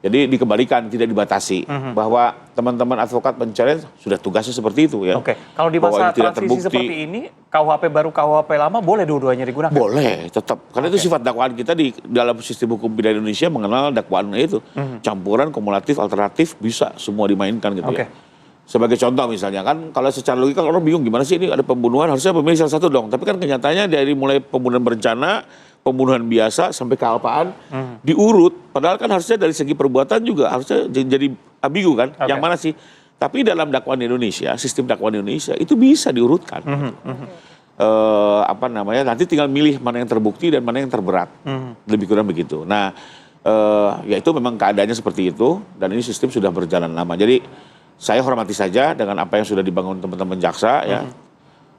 Speaker 15: Jadi dikembalikan, tidak dibatasi. Bahwa teman-teman advokat men-challenge sudah tugasnya seperti itu, ya.
Speaker 3: Kalau di
Speaker 15: Bahwa
Speaker 3: masa
Speaker 15: ini tidak
Speaker 3: transisi
Speaker 15: terbukti.
Speaker 3: seperti ini, KUHP baru KUHP lama boleh dua-duanya digunakan?
Speaker 15: Boleh, tetap. Karena itu sifat dakwaan kita di dalam sistem hukum pidana Indonesia mengenal dakwaan itu. Campuran, kumulatif, alternatif, bisa semua dimainkan gitu ya. Sebagai contoh misalnya kan, kalau secara logika orang bingung gimana sih ini ada pembunuhan, harusnya pemilih salah satu dong. Tapi kan kenyataannya dari mulai pembunuhan berencana, pembunuhan biasa sampai kealpaan diurut. Padahal kan harusnya dari segi perbuatan juga harusnya jadi ambigu kan. Yang mana sih? Tapi dalam dakwaan Indonesia, sistem dakwaan Indonesia itu bisa diurutkan. Nanti tinggal milih mana yang terbukti dan mana yang terberat. Lebih kurang begitu. Nah, ya itu memang keadaannya seperti itu dan ini sistem sudah berjalan lama. Jadi saya hormati saja dengan apa yang sudah dibangun teman-teman jaksa, ya.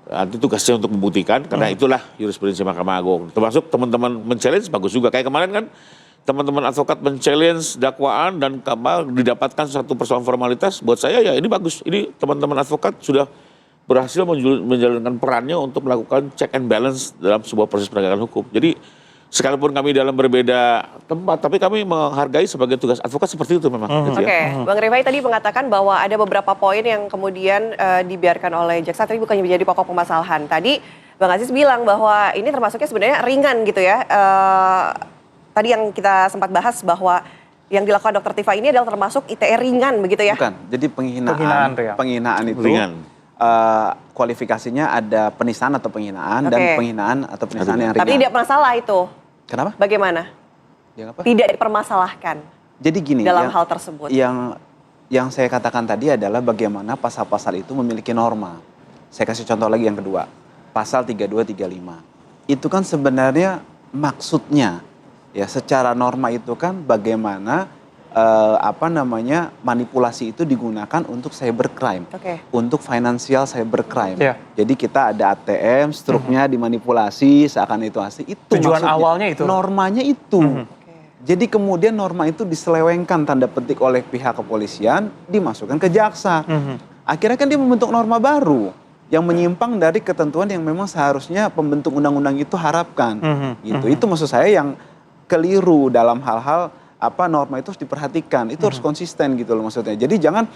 Speaker 15: Nanti tugasnya untuk membuktikan, karena itulah jurisprudensi Mahkamah Agung. Termasuk teman-teman men-challenge bagus juga. Kayak kemarin kan teman-teman advokat men-challenge dakwaan dan didapatkan satu persoalan formalitas. Buat saya ya ini bagus. Ini teman-teman advokat sudah berhasil menjalankan perannya untuk melakukan check and balance dalam sebuah proses penegakan hukum. Jadi sekalipun kami dalam berbeda tempat, tapi kami menghargai sebagai tugas advokat seperti itu memang.
Speaker 2: Bang Rifai tadi mengatakan bahwa ada beberapa poin yang kemudian dibiarkan oleh jaksa, tapi bukannya menjadi pokok permasalahan. Tadi Bang Aziz bilang bahwa ini termasuknya sebenarnya ringan gitu ya. Tadi yang kita sempat bahas bahwa yang dilakukan Dr. Tifa ini adalah termasuk ITE ringan begitu ya?
Speaker 14: Bukan, jadi penghinaan itu ringan. Kualifikasinya ada penistaan atau penghinaan dan penghinaan atau penistaan yang ringan.
Speaker 2: Tapi tidak masalah itu.
Speaker 14: Kenapa?
Speaker 2: Bagaimana? Tidak dipermasalahkan.
Speaker 14: Jadi gini,
Speaker 2: dalam hal tersebut.
Speaker 14: Yang saya katakan tadi adalah bagaimana pasal-pasal itu memiliki norma. Saya kasih contoh lagi yang kedua. Pasal 3235. Itu kan sebenarnya maksudnya ya secara norma itu kan bagaimana manipulasi itu digunakan untuk cybercrime, untuk financial cybercrime. Jadi kita ada ATM, struknya dimanipulasi seakan itu asli. Itu
Speaker 3: tujuan
Speaker 14: maksudnya,
Speaker 3: awalnya itu.
Speaker 14: normanya itu. Jadi kemudian norma itu diselewengkan tanda petik oleh pihak kepolisian, dimasukkan ke jaksa. Akhirnya kan dia membentuk norma baru yang menyimpang dari ketentuan yang memang seharusnya pembentuk undang-undang itu harapkan. Gitu. Itu maksud saya yang keliru dalam hal-hal norma itu harus diperhatikan, itu harus konsisten gitu loh maksudnya. Jadi jangan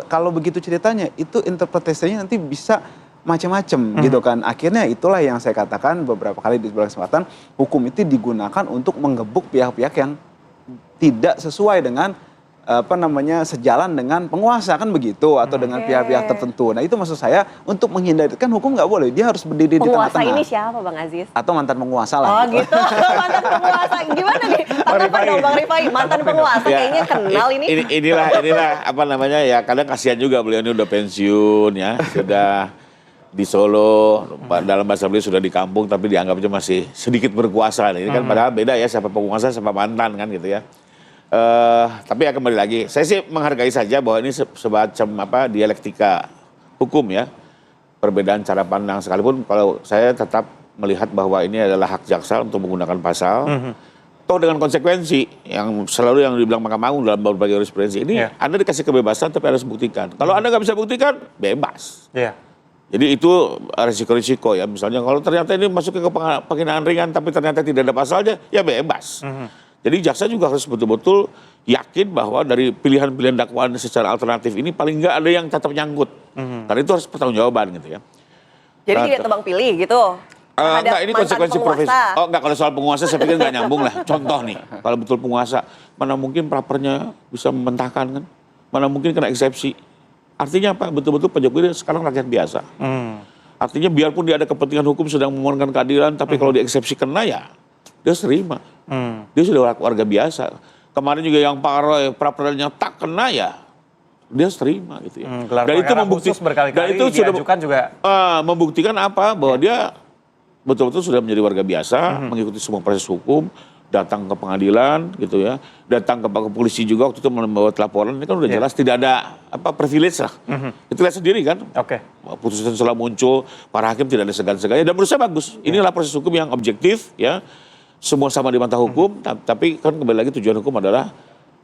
Speaker 14: kalau begitu ceritanya itu interpretasinya nanti bisa macam-macam gitu kan. Akhirnya itulah yang saya katakan beberapa kali di beberapa kesempatan, hukum itu digunakan untuk menggebuk pihak-pihak yang tidak sesuai dengan sejalan dengan penguasa kan begitu, atau dengan pihak-pihak tertentu. Nah itu maksud saya untuk menghindari, kan hukum nggak boleh, dia harus berdiri di tengah-tengah.
Speaker 2: Penguasa ini siapa Bang Aziz?
Speaker 14: Atau mantan penguasa lah.
Speaker 2: Oh gitu, mantan penguasa. Gimana nih? Tanggapan dong Bang Rifai, mantan penguasa kayaknya kenal ini.
Speaker 15: Inilah ya kadang kasihan juga beliau ini udah pensiun ya, sudah di Solo, dalam bahasa beliau sudah di kampung tapi dianggapnya masih sedikit berkuasa. Ini kan padahal beda ya siapa penguasa siapa mantan kan gitu ya. Tapi ya kembali lagi, saya sih menghargai saja bahwa ini semacam dialektika hukum ya, perbedaan cara pandang, sekalipun kalau saya tetap melihat bahwa ini adalah hak jaksa untuk menggunakan pasal, toh dengan konsekuensi yang selalu yang dibilang Mahkamah Agung dalam berbagai jurisprudensi ini, Anda dikasih kebebasan tapi harus buktikan. Kalau Anda nggak bisa buktikan, bebas. Jadi itu risiko-risiko ya, misalnya kalau ternyata ini masuk ke penghinaan ringan tapi ternyata tidak ada pasalnya, ya bebas. Jadi jaksa juga harus betul-betul yakin bahwa dari pilihan-pilihan dakwaan secara alternatif ini paling nggak ada yang tetap nyangkut. Karena itu harus pertanggungjawaban gitu ya.
Speaker 2: Jadi tidak tebang pilih gitu?
Speaker 15: Enggak, ini konsekuensi profesi. Oh enggak, kalau soal penguasa saya pikir nggak nyambung lah. Contoh nih, kalau betul penguasa, mana mungkin prapernya bisa mementahkan kan? Mana mungkin kena eksepsi. Artinya apa? Betul-betul Pak Jokowi sekarang rakyat biasa. Artinya biarpun dia ada kepentingan hukum sedang memohonkan keadilan, tapi kalau dieksepsi kena ya dia terima. Dia sudah warga biasa. Kemarin juga yang pra-peradilannya tak kena ya dia terima gitu ya. Dan itu membuktikan, dan itu sudah
Speaker 3: juga
Speaker 15: membuktikan apa? Bahwa dia betul-betul sudah menjadi warga biasa, mengikuti semua proses hukum, datang ke pengadilan gitu ya, datang ke polisi juga waktu itu membawa laporan. Ini kan udah jelas tidak ada privilege lah. Itu lihat sendiri kan. Putusan setelah muncul, para hakim tidak ada segan-segannya dan menurut saya bagus. Inilah proses hukum yang objektif ya. Semua sama di mata hukum, tapi kan kembali lagi tujuan hukum adalah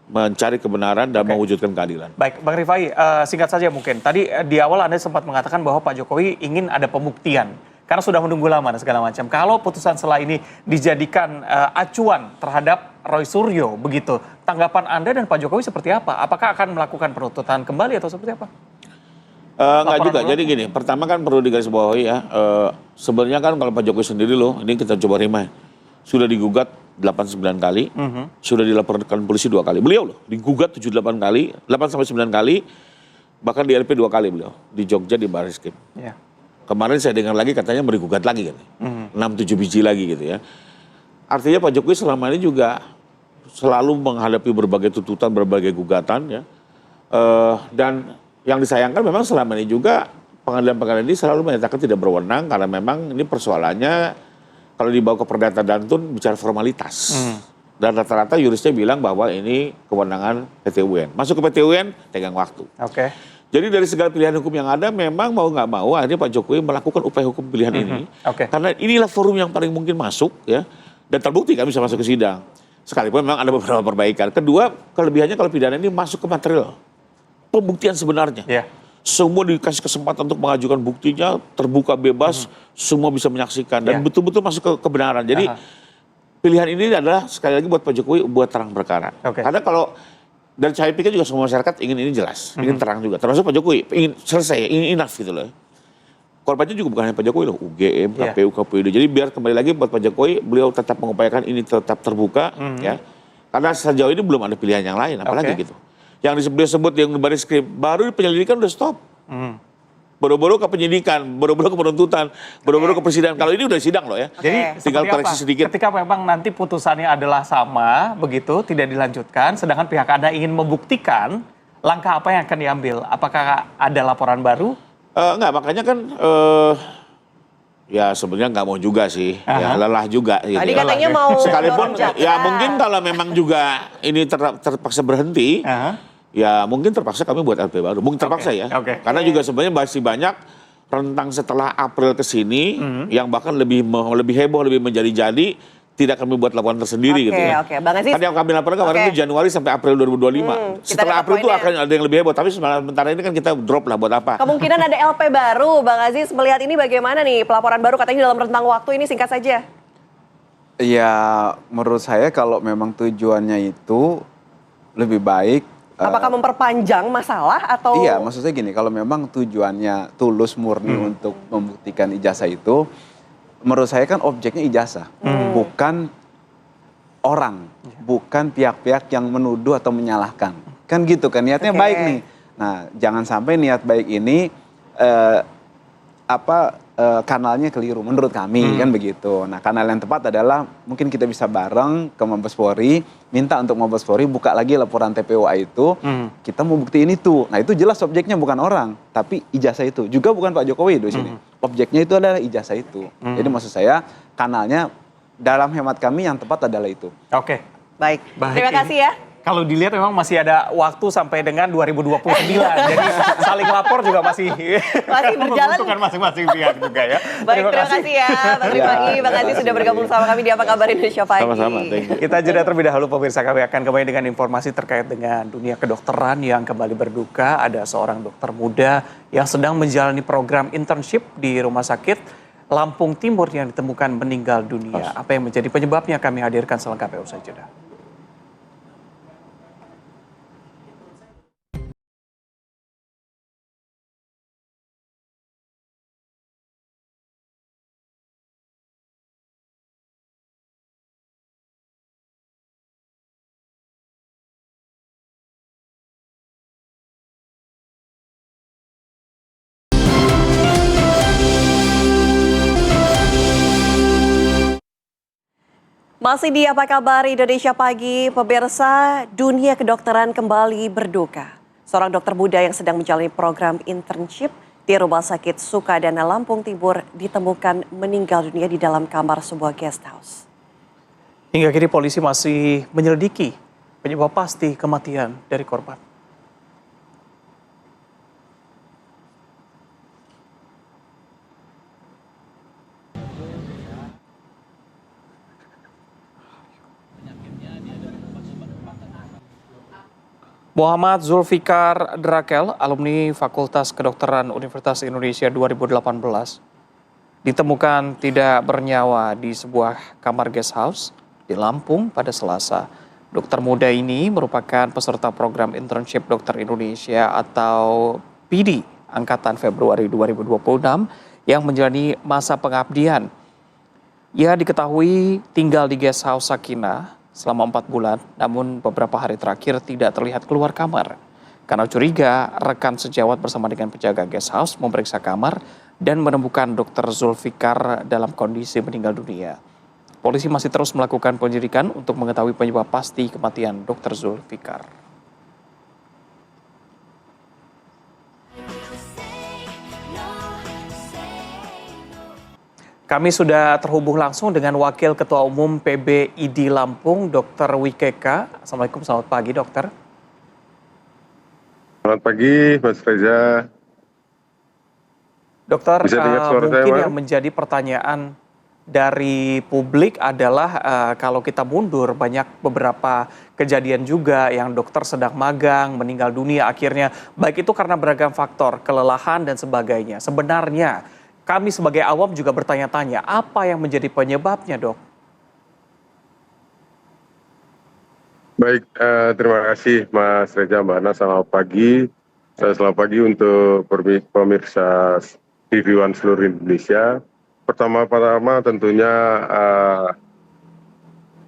Speaker 15: mencari kebenaran dan mewujudkan keadilan.
Speaker 3: Baik, Bang Rifai, singkat saja mungkin. Tadi di awal Anda sempat mengatakan bahwa Pak Jokowi ingin ada pembuktian. Karena sudah menunggu lama dan segala macam. Kalau putusan setelah ini dijadikan acuan terhadap Roy Suryo, begitu. Tanggapan Anda dan Pak Jokowi seperti apa? Apakah akan melakukan penuntutan kembali atau seperti apa?
Speaker 15: Enggak juga. Jadi gini, pertama kan perlu digarisbawahi ya. Sebenarnya kan kalau Pak Jokowi sendiri loh, ini kita coba remind. Sudah digugat 8-9 kali, sudah dilaporkan polisi 2 kali. Beliau loh, digugat 7-8 kali, 8-9 kali, bahkan di LP 2 kali beliau. Di Jogja, di Bariskim.
Speaker 3: Yeah.
Speaker 15: Kemarin saya dengar lagi katanya mau digugat lagi kan. 6-7 biji lagi gitu ya. Artinya Pak Jokowi selama ini juga selalu menghadapi berbagai tuntutan, berbagai gugatan ya. Dan yang disayangkan memang selama ini juga pengadilan-pengadilan ini selalu menyatakan tidak berwenang karena memang ini persoalannya kalau dibawa ke Perdata Dantun bicara formalitas. Dan rata-rata yurisnya bilang bahwa ini kewenangan PT UN. Masuk ke PT UN, tegang waktu.
Speaker 3: Oke.
Speaker 15: Jadi dari segala pilihan hukum yang ada memang mau nggak mau akhirnya Pak Jokowi melakukan upaya hukum pilihan ini. Karena inilah forum yang paling mungkin masuk ya. Dan terbukti kan bisa masuk ke sidang. Sekalipun memang ada beberapa perbaikan. Kedua, kelebihannya kalau pidana ini masuk ke material pembuktian sebenarnya. Semua dikasih kesempatan untuk mengajukan buktinya, terbuka bebas, semua bisa menyaksikan dan betul-betul masuk ke kebenaran. Jadi pilihan ini adalah sekali lagi buat Pak Jokowi buat terang perkara. Karena kalau dan saya pikir juga semua masyarakat ingin ini jelas, ingin terang juga. Termasuk Pak Jokowi ingin selesai, ingin enough gitu loh. Korbannya juga bukan hanya Pak Jokowi loh, UGM, KPU, KPUD. Jadi biar kembali lagi buat Pak Jokowi, beliau tetap mengupayakan ini tetap terbuka ya. Karena sejauh ini belum ada pilihan yang lain, apalagi gitu. Yang disebut yang Bariskim, baru penyelidikan udah stop. Boro-boro ke penyidikan, boro-boro ke penuntutan, boro-boro ke persidangan. Kalau ini udah sidang loh ya.
Speaker 3: Jadi
Speaker 15: tinggal koreksi sedikit.
Speaker 3: Ketika memang nanti putusannya adalah sama, begitu tidak dilanjutkan, sedangkan pihak Anda ingin membuktikan, langkah apa yang akan diambil? Apakah ada laporan baru?
Speaker 15: Enggak, makanya kan ya sebenarnya nggak mau juga sih, ya lelah juga. Gitu.
Speaker 2: Tadi katanya mau
Speaker 15: sekalipun ya mungkin kalau memang juga ini terpaksa berhenti. Ya mungkin terpaksa kami buat LP baru. Mungkin terpaksa ya. Karena juga sebenarnya masih banyak rentang setelah April ke sini yang bahkan lebih heboh, lebih menjadi-jadi, tidak kami buat laporan tersendiri gitu ya.
Speaker 2: Bang Aziz.
Speaker 15: Kan yang kami laporkan kemarin itu Januari sampai April 2025. Setelah April itu akan ada yang lebih heboh, tapi sementara ini kan kita drop lah buat apa.
Speaker 2: Kemungkinan ada LP baru, Bang Aziz. Melihat ini bagaimana nih pelaporan baru katanya dalam rentang waktu ini singkat saja.
Speaker 14: Ya menurut saya kalau memang tujuannya itu lebih baik.
Speaker 2: Apakah memperpanjang masalah atau?
Speaker 14: Iya, maksudnya gini, kalau memang tujuannya tulus murni untuk membuktikan ijazah itu, menurut saya kan objeknya ijazah, bukan orang, bukan pihak-pihak yang menuduh atau menyalahkan. Kan gitu kan, niatnya baik nih. Nah, jangan sampai niat baik ini kanalnya keliru menurut kami kan begitu. Nah, kanal yang tepat adalah mungkin kita bisa bareng ke Mabes Polri, minta untuk Mabes Polri buka lagi laporan TPOA itu, kita mau buktiin itu. Nah, itu jelas objeknya bukan orang, tapi ijazah itu. Juga bukan Pak Jokowi di sini. Objeknya itu adalah ijazah itu. Jadi maksud saya kanalnya dalam hemat kami yang tepat adalah itu.
Speaker 3: Oke.
Speaker 2: Baik. Terima kasih ya.
Speaker 3: Kalau dilihat memang masih ada waktu sampai dengan 2029. Jadi saling lapor juga masih
Speaker 2: berjalan.
Speaker 3: Menguntungkan masing-masing pihak juga ya.
Speaker 2: Baik, terima kasih ya Bang Rifai. Bang Aziz sudah bergabung sama kami di Apa Kabar Indonesia Pagi.
Speaker 15: Sama-sama, thank you.
Speaker 3: Kita jeda terlebih dahulu pemirsa, kami akan kembali dengan informasi terkait dengan dunia kedokteran yang kembali berduka. Ada seorang dokter muda yang sedang menjalani program internship di Rumah Sakit Lampung Timur yang ditemukan meninggal dunia. Apa yang menjadi penyebabnya kami hadirkan selengkapnya usai jeda.
Speaker 2: Masih di Apa Kabar Indonesia Pagi, pemirsa, dunia kedokteran kembali berduka. Seorang dokter muda yang sedang menjalani program internship di Rumah Sakit Sukadana Lampung Timur ditemukan meninggal dunia di dalam kamar sebuah guest house.
Speaker 3: Hingga kini polisi masih menyelidiki penyebab pasti kematian dari korban. Muhammad Zulfikar Drakel, alumni Fakultas Kedokteran Universitas Indonesia 2018, ditemukan tidak bernyawa di sebuah kamar guest house di Lampung pada Selasa. Dokter muda ini merupakan peserta program internship Dokter Indonesia atau PD angkatan Februari 2026 yang menjalani masa pengabdian. Ia diketahui tinggal di guest house Sakinah selama 4 bulan, namun beberapa hari terakhir tidak terlihat keluar kamar. Karena curiga, rekan sejawat bersama dengan penjaga guest house memeriksa kamar dan menemukan Dr. Zulfikar dalam kondisi meninggal dunia. Polisi masih terus melakukan penyelidikan untuk mengetahui penyebab pasti kematian Dr. Zulfikar. Kami sudah terhubung langsung dengan Wakil Ketua Umum PBID Lampung, Dr. Wikeka. Assalamualaikum, selamat pagi dokter.
Speaker 19: Selamat pagi Mas Reza.
Speaker 3: Dokter, mungkin
Speaker 19: saya,
Speaker 3: yang menjadi pertanyaan dari publik adalah kalau kita mundur banyak beberapa kejadian juga yang dokter sedang magang, meninggal dunia akhirnya. Baik itu karena beragam faktor, kelelahan dan sebagainya. Sebenarnya kami sebagai awam juga bertanya-tanya, apa yang menjadi penyebabnya, Dok?
Speaker 19: Baik, terima kasih Mas Reza, Mbak Ana, selamat pagi. Selamat pagi untuk pemirsa TV One seluruh Indonesia. Pertama-tama tentunya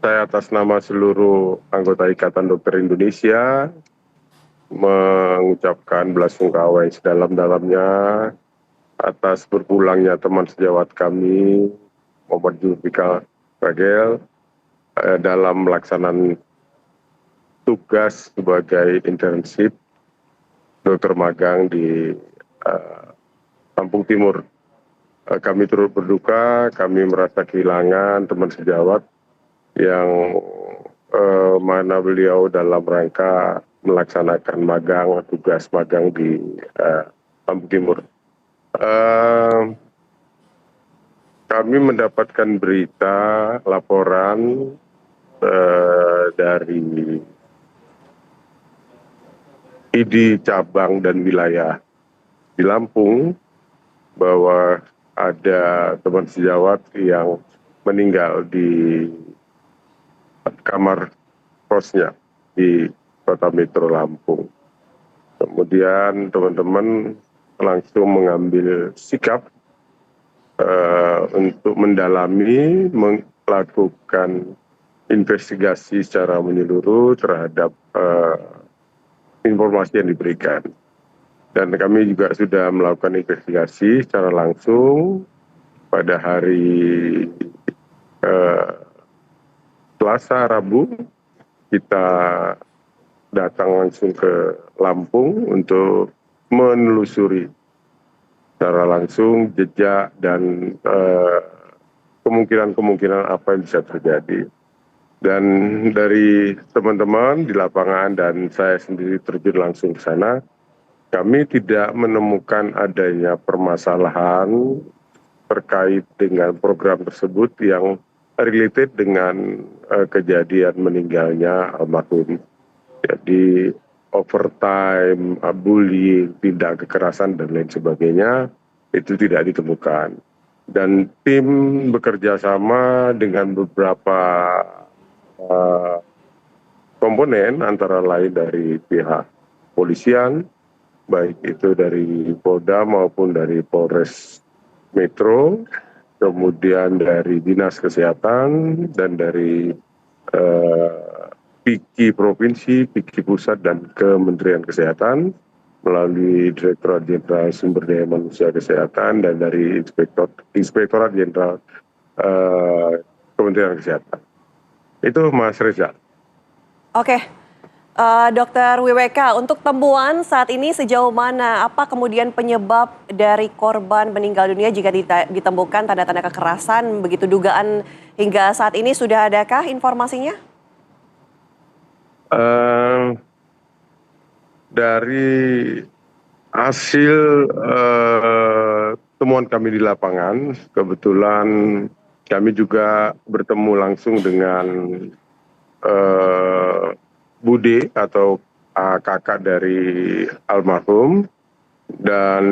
Speaker 19: saya atas nama seluruh anggota Ikatan Dokter Indonesia mengucapkan belasungkawa yang sedalam-dalamnya atas berpulangnya teman sejawat kami, Muhammad Zulfikar Drakel, dalam melaksanaan tugas sebagai internship dokter magang di Lampung Timur. Kami turut berduka, kami merasa kehilangan teman sejawat yang mana beliau dalam rangka melaksanakan magang, tugas magang di Lampung Timur. Kami mendapatkan berita laporan dari ID cabang dan wilayah di Lampung bahwa ada teman sejawat yang meninggal di kamar kosnya di Kota Metro Lampung. Kemudian teman-teman langsung mengambil sikap untuk mendalami, melakukan investigasi secara menyeluruh terhadap informasi yang diberikan. Dan kami juga sudah melakukan investigasi secara langsung pada hari Selasa, Rabu. Kita datang langsung ke Lampung untuk menelusuri secara langsung jejak dan kemungkinan-kemungkinan apa yang bisa terjadi. Dan dari teman-teman di lapangan dan saya sendiri terjun langsung ke sana, kami tidak menemukan adanya permasalahan terkait dengan program tersebut yang related dengan kejadian meninggalnya almarhum. Jadi overtime, bullying, tindak kekerasan dan lain sebagainya itu tidak ditemukan. Dan tim bekerja sama dengan beberapa komponen antara lain dari pihak polisian, baik itu dari Polda maupun dari Polres Metro, kemudian dari Dinas Kesehatan dan dari PIKI Provinsi, PIKI Pusat, dan Kementerian Kesehatan melalui Direktorat Jenderal Sumber Daya Manusia Kesehatan dan dari Inspektorat Jenderal Kementerian Kesehatan. Itu Mas Reza.
Speaker 2: Oke, Dokter WWK, untuk temuan saat ini sejauh mana, apa kemudian penyebab dari korban meninggal dunia jika ditemukan tanda-tanda kekerasan, begitu dugaan hingga saat ini sudah adakah informasinya?
Speaker 19: Dari hasil temuan kami di lapangan, kebetulan kami juga bertemu langsung dengan Bude atau kakak dari almarhum, dan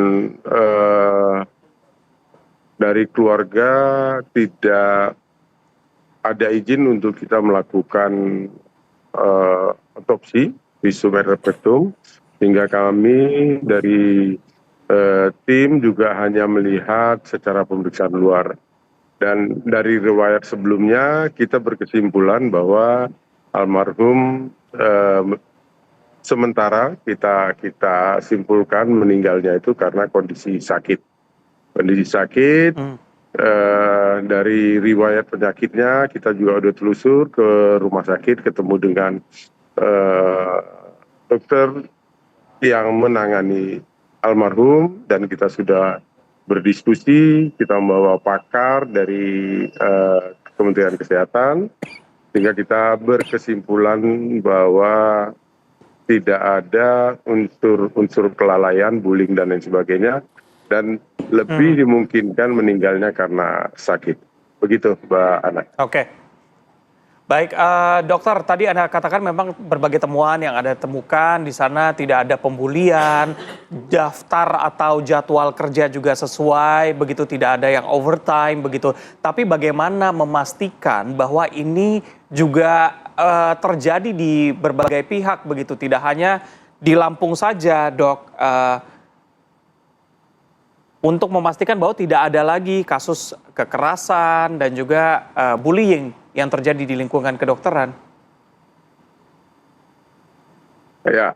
Speaker 19: dari keluarga tidak ada izin untuk kita melakukan otopsi visum et repertum, sehingga kami dari tim juga hanya melihat secara pemeriksaan luar. Dan dari riwayat sebelumnya kita berkesimpulan bahwa almarhum sementara kita simpulkan meninggalnya itu karena kondisi sakit. Dari riwayat penyakitnya kita juga udah telusur ke rumah sakit, ketemu dengan dokter yang menangani almarhum, dan kita sudah berdiskusi, kita membawa pakar dari Kementerian Kesehatan, sehingga kita berkesimpulan bahwa tidak ada unsur kelalaian, bullying dan lain sebagainya, dan lebih dimungkinkan meninggalnya karena sakit. Begitu, Mbak Ana.
Speaker 3: Oke. Baik, dokter, tadi Anda katakan memang berbagai temuan yang Anda temukan di sana tidak ada pembulian, daftar atau jadwal kerja juga sesuai, begitu tidak ada yang overtime, begitu. Tapi bagaimana memastikan bahwa ini juga terjadi di berbagai pihak, begitu, tidak hanya di Lampung saja, Dok, untuk memastikan bahwa tidak ada lagi kasus kekerasan dan juga bullying yang terjadi di lingkungan kedokteran?
Speaker 19: Ya,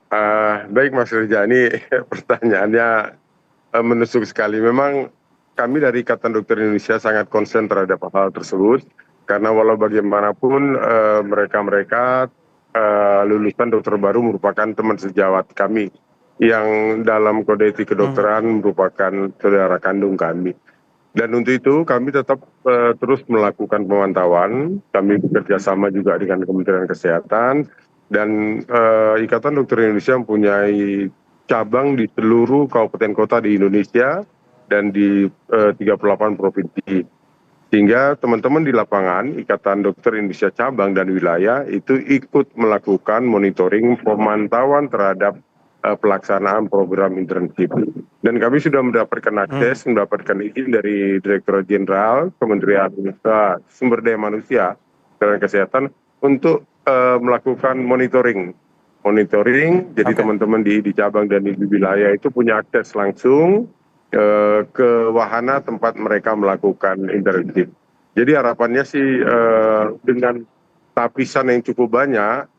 Speaker 19: baik Mas Reza, ini pertanyaannya menusuk sekali. Memang kami dari Ikatan Dokter Indonesia sangat konsen terhadap hal tersebut, karena walau bagaimanapun mereka lulusan dokter baru merupakan teman sejawat kami, yang dalam kode etik kedokteran merupakan saudara kandung kami. Dan untuk itu kami tetap terus melakukan pemantauan. Kami bekerja sama juga dengan Kementerian Kesehatan, dan Ikatan Dokter Indonesia mempunyai cabang di seluruh kabupaten kota di Indonesia dan di 38 provinsi. Sehingga teman-teman di lapangan Ikatan Dokter Indonesia cabang dan wilayah itu ikut melakukan monitoring pemantauan terhadap pelaksanaan program internship. Dan kami sudah mendapatkan akses, mendapatkan izin dari Direktorat Jenderal Kementerian Sumber Daya Manusia dan Kesehatan untuk melakukan monitoring. Jadi teman-teman di cabang dan di wilayah itu punya akses langsung ke wahana tempat mereka melakukan internship. Jadi harapannya sih dengan lapisan yang cukup banyak,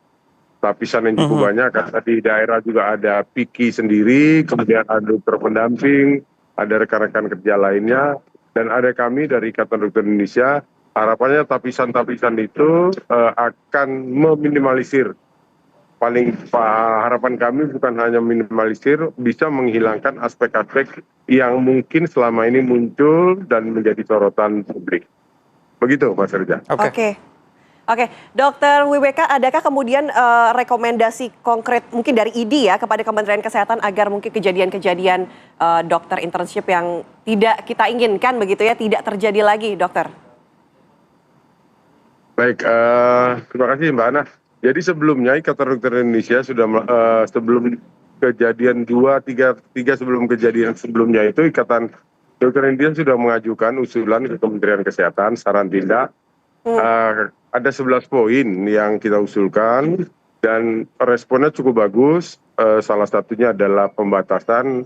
Speaker 19: karena di daerah juga ada PIKI sendiri, kemudian ada dokter pendamping, ada rekan-rekan kerja lainnya, dan ada kami dari Ikatan Dokter Indonesia. Harapannya tapisan-tapisan itu akan meminimalisir. Harapan kami bukan hanya minimalisir, bisa menghilangkan aspek-aspek yang mungkin selama ini muncul dan menjadi sorotan publik. Begitu, Mas Reza.
Speaker 2: Oke, Dokter WWK, adakah kemudian rekomendasi konkret mungkin dari ID ya kepada Kementerian Kesehatan agar mungkin kejadian-kejadian dokter internship yang tidak kita inginkan begitu ya tidak terjadi lagi, Dokter?
Speaker 19: Baik, terima kasih Mbak Ana. Jadi sebelumnya Ikatan Dokter Indonesia sudah sebelum kejadian 2-3 sebelum kejadian sebelumnya itu Ikatan Dokter Indonesia sudah mengajukan usulan ke Kementerian Kesehatan saran tindak. Ada 11 poin yang kita usulkan dan responnya cukup bagus. Salah satunya adalah pembatasan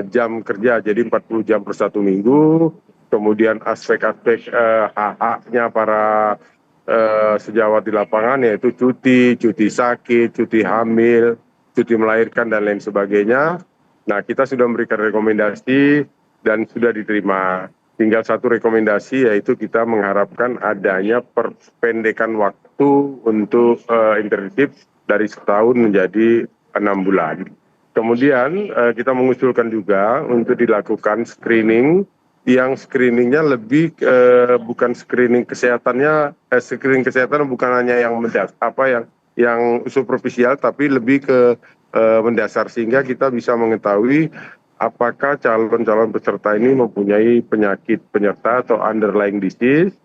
Speaker 19: jam kerja, jadi 40 jam per 1 minggu. Kemudian aspek-aspek hak-haknya para sejawat di lapangan, yaitu cuti sakit, cuti hamil, cuti melahirkan dan lain sebagainya. Nah, kita sudah memberikan rekomendasi dan sudah diterima. Tinggal satu rekomendasi, yaitu kita mengharapkan adanya perpendekan waktu untuk internship dari setahun menjadi 6 bulan. Kemudian kita mengusulkan juga untuk dilakukan screening, yang screeningnya lebih bukan screening kesehatannya, screening kesehatan bukan hanya yang superficial, tapi lebih ke mendasar, sehingga kita bisa mengetahui apakah calon-calon peserta ini mempunyai penyakit penyerta atau underlying disease,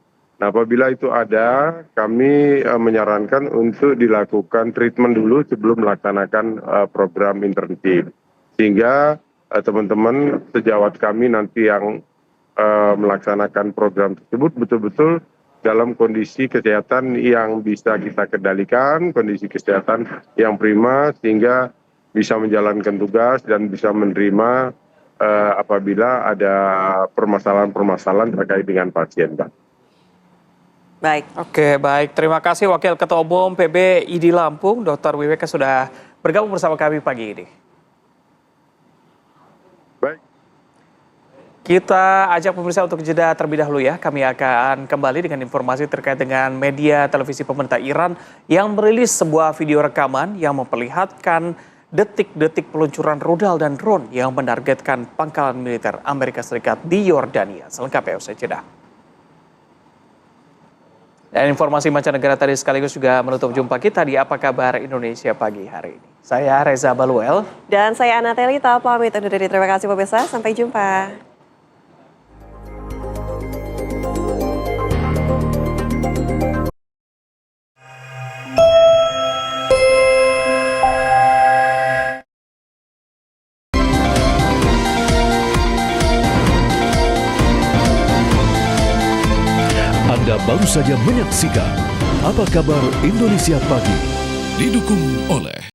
Speaker 19: Nah, apabila itu ada, kami menyarankan untuk dilakukan treatment dulu sebelum melaksanakan program internship. Sehingga teman-teman sejawat kami nanti yang melaksanakan program tersebut betul-betul dalam kondisi kesehatan yang bisa kita kendalikan, kondisi kesehatan yang prima, sehingga bisa menjalankan tugas dan bisa menerima apabila ada permasalahan-permasalahan terkait dengan pasien, Pak.
Speaker 2: Baik.
Speaker 3: Oke, baik. Terima kasih Wakil Ketua Umum PB ID Lampung, Dr. Wiweka sudah bergabung bersama kami pagi ini.
Speaker 19: Baik.
Speaker 3: Kita ajak pemirsa untuk jeda terlebih dahulu ya. Kami akan kembali dengan informasi terkait dengan media televisi pemerintah Iran yang merilis sebuah video rekaman yang memperlihatkan detik-detik peluncuran rudal dan drone yang menargetkan pangkalan militer Amerika Serikat di Yordania. Selengkapnya usai jeda. Dan informasi mancanegara tadi sekaligus juga menutup jumpa kita di Apa Kabar Indonesia pagi hari ini. Saya Reza Baluel.
Speaker 2: Dan saya Ana Telita, pamit undur diri. Terima kasih pemirsa, sampai jumpa.
Speaker 1: Anda baru saja menyaksikan Apa Kabar Indonesia Pagi, didukung oleh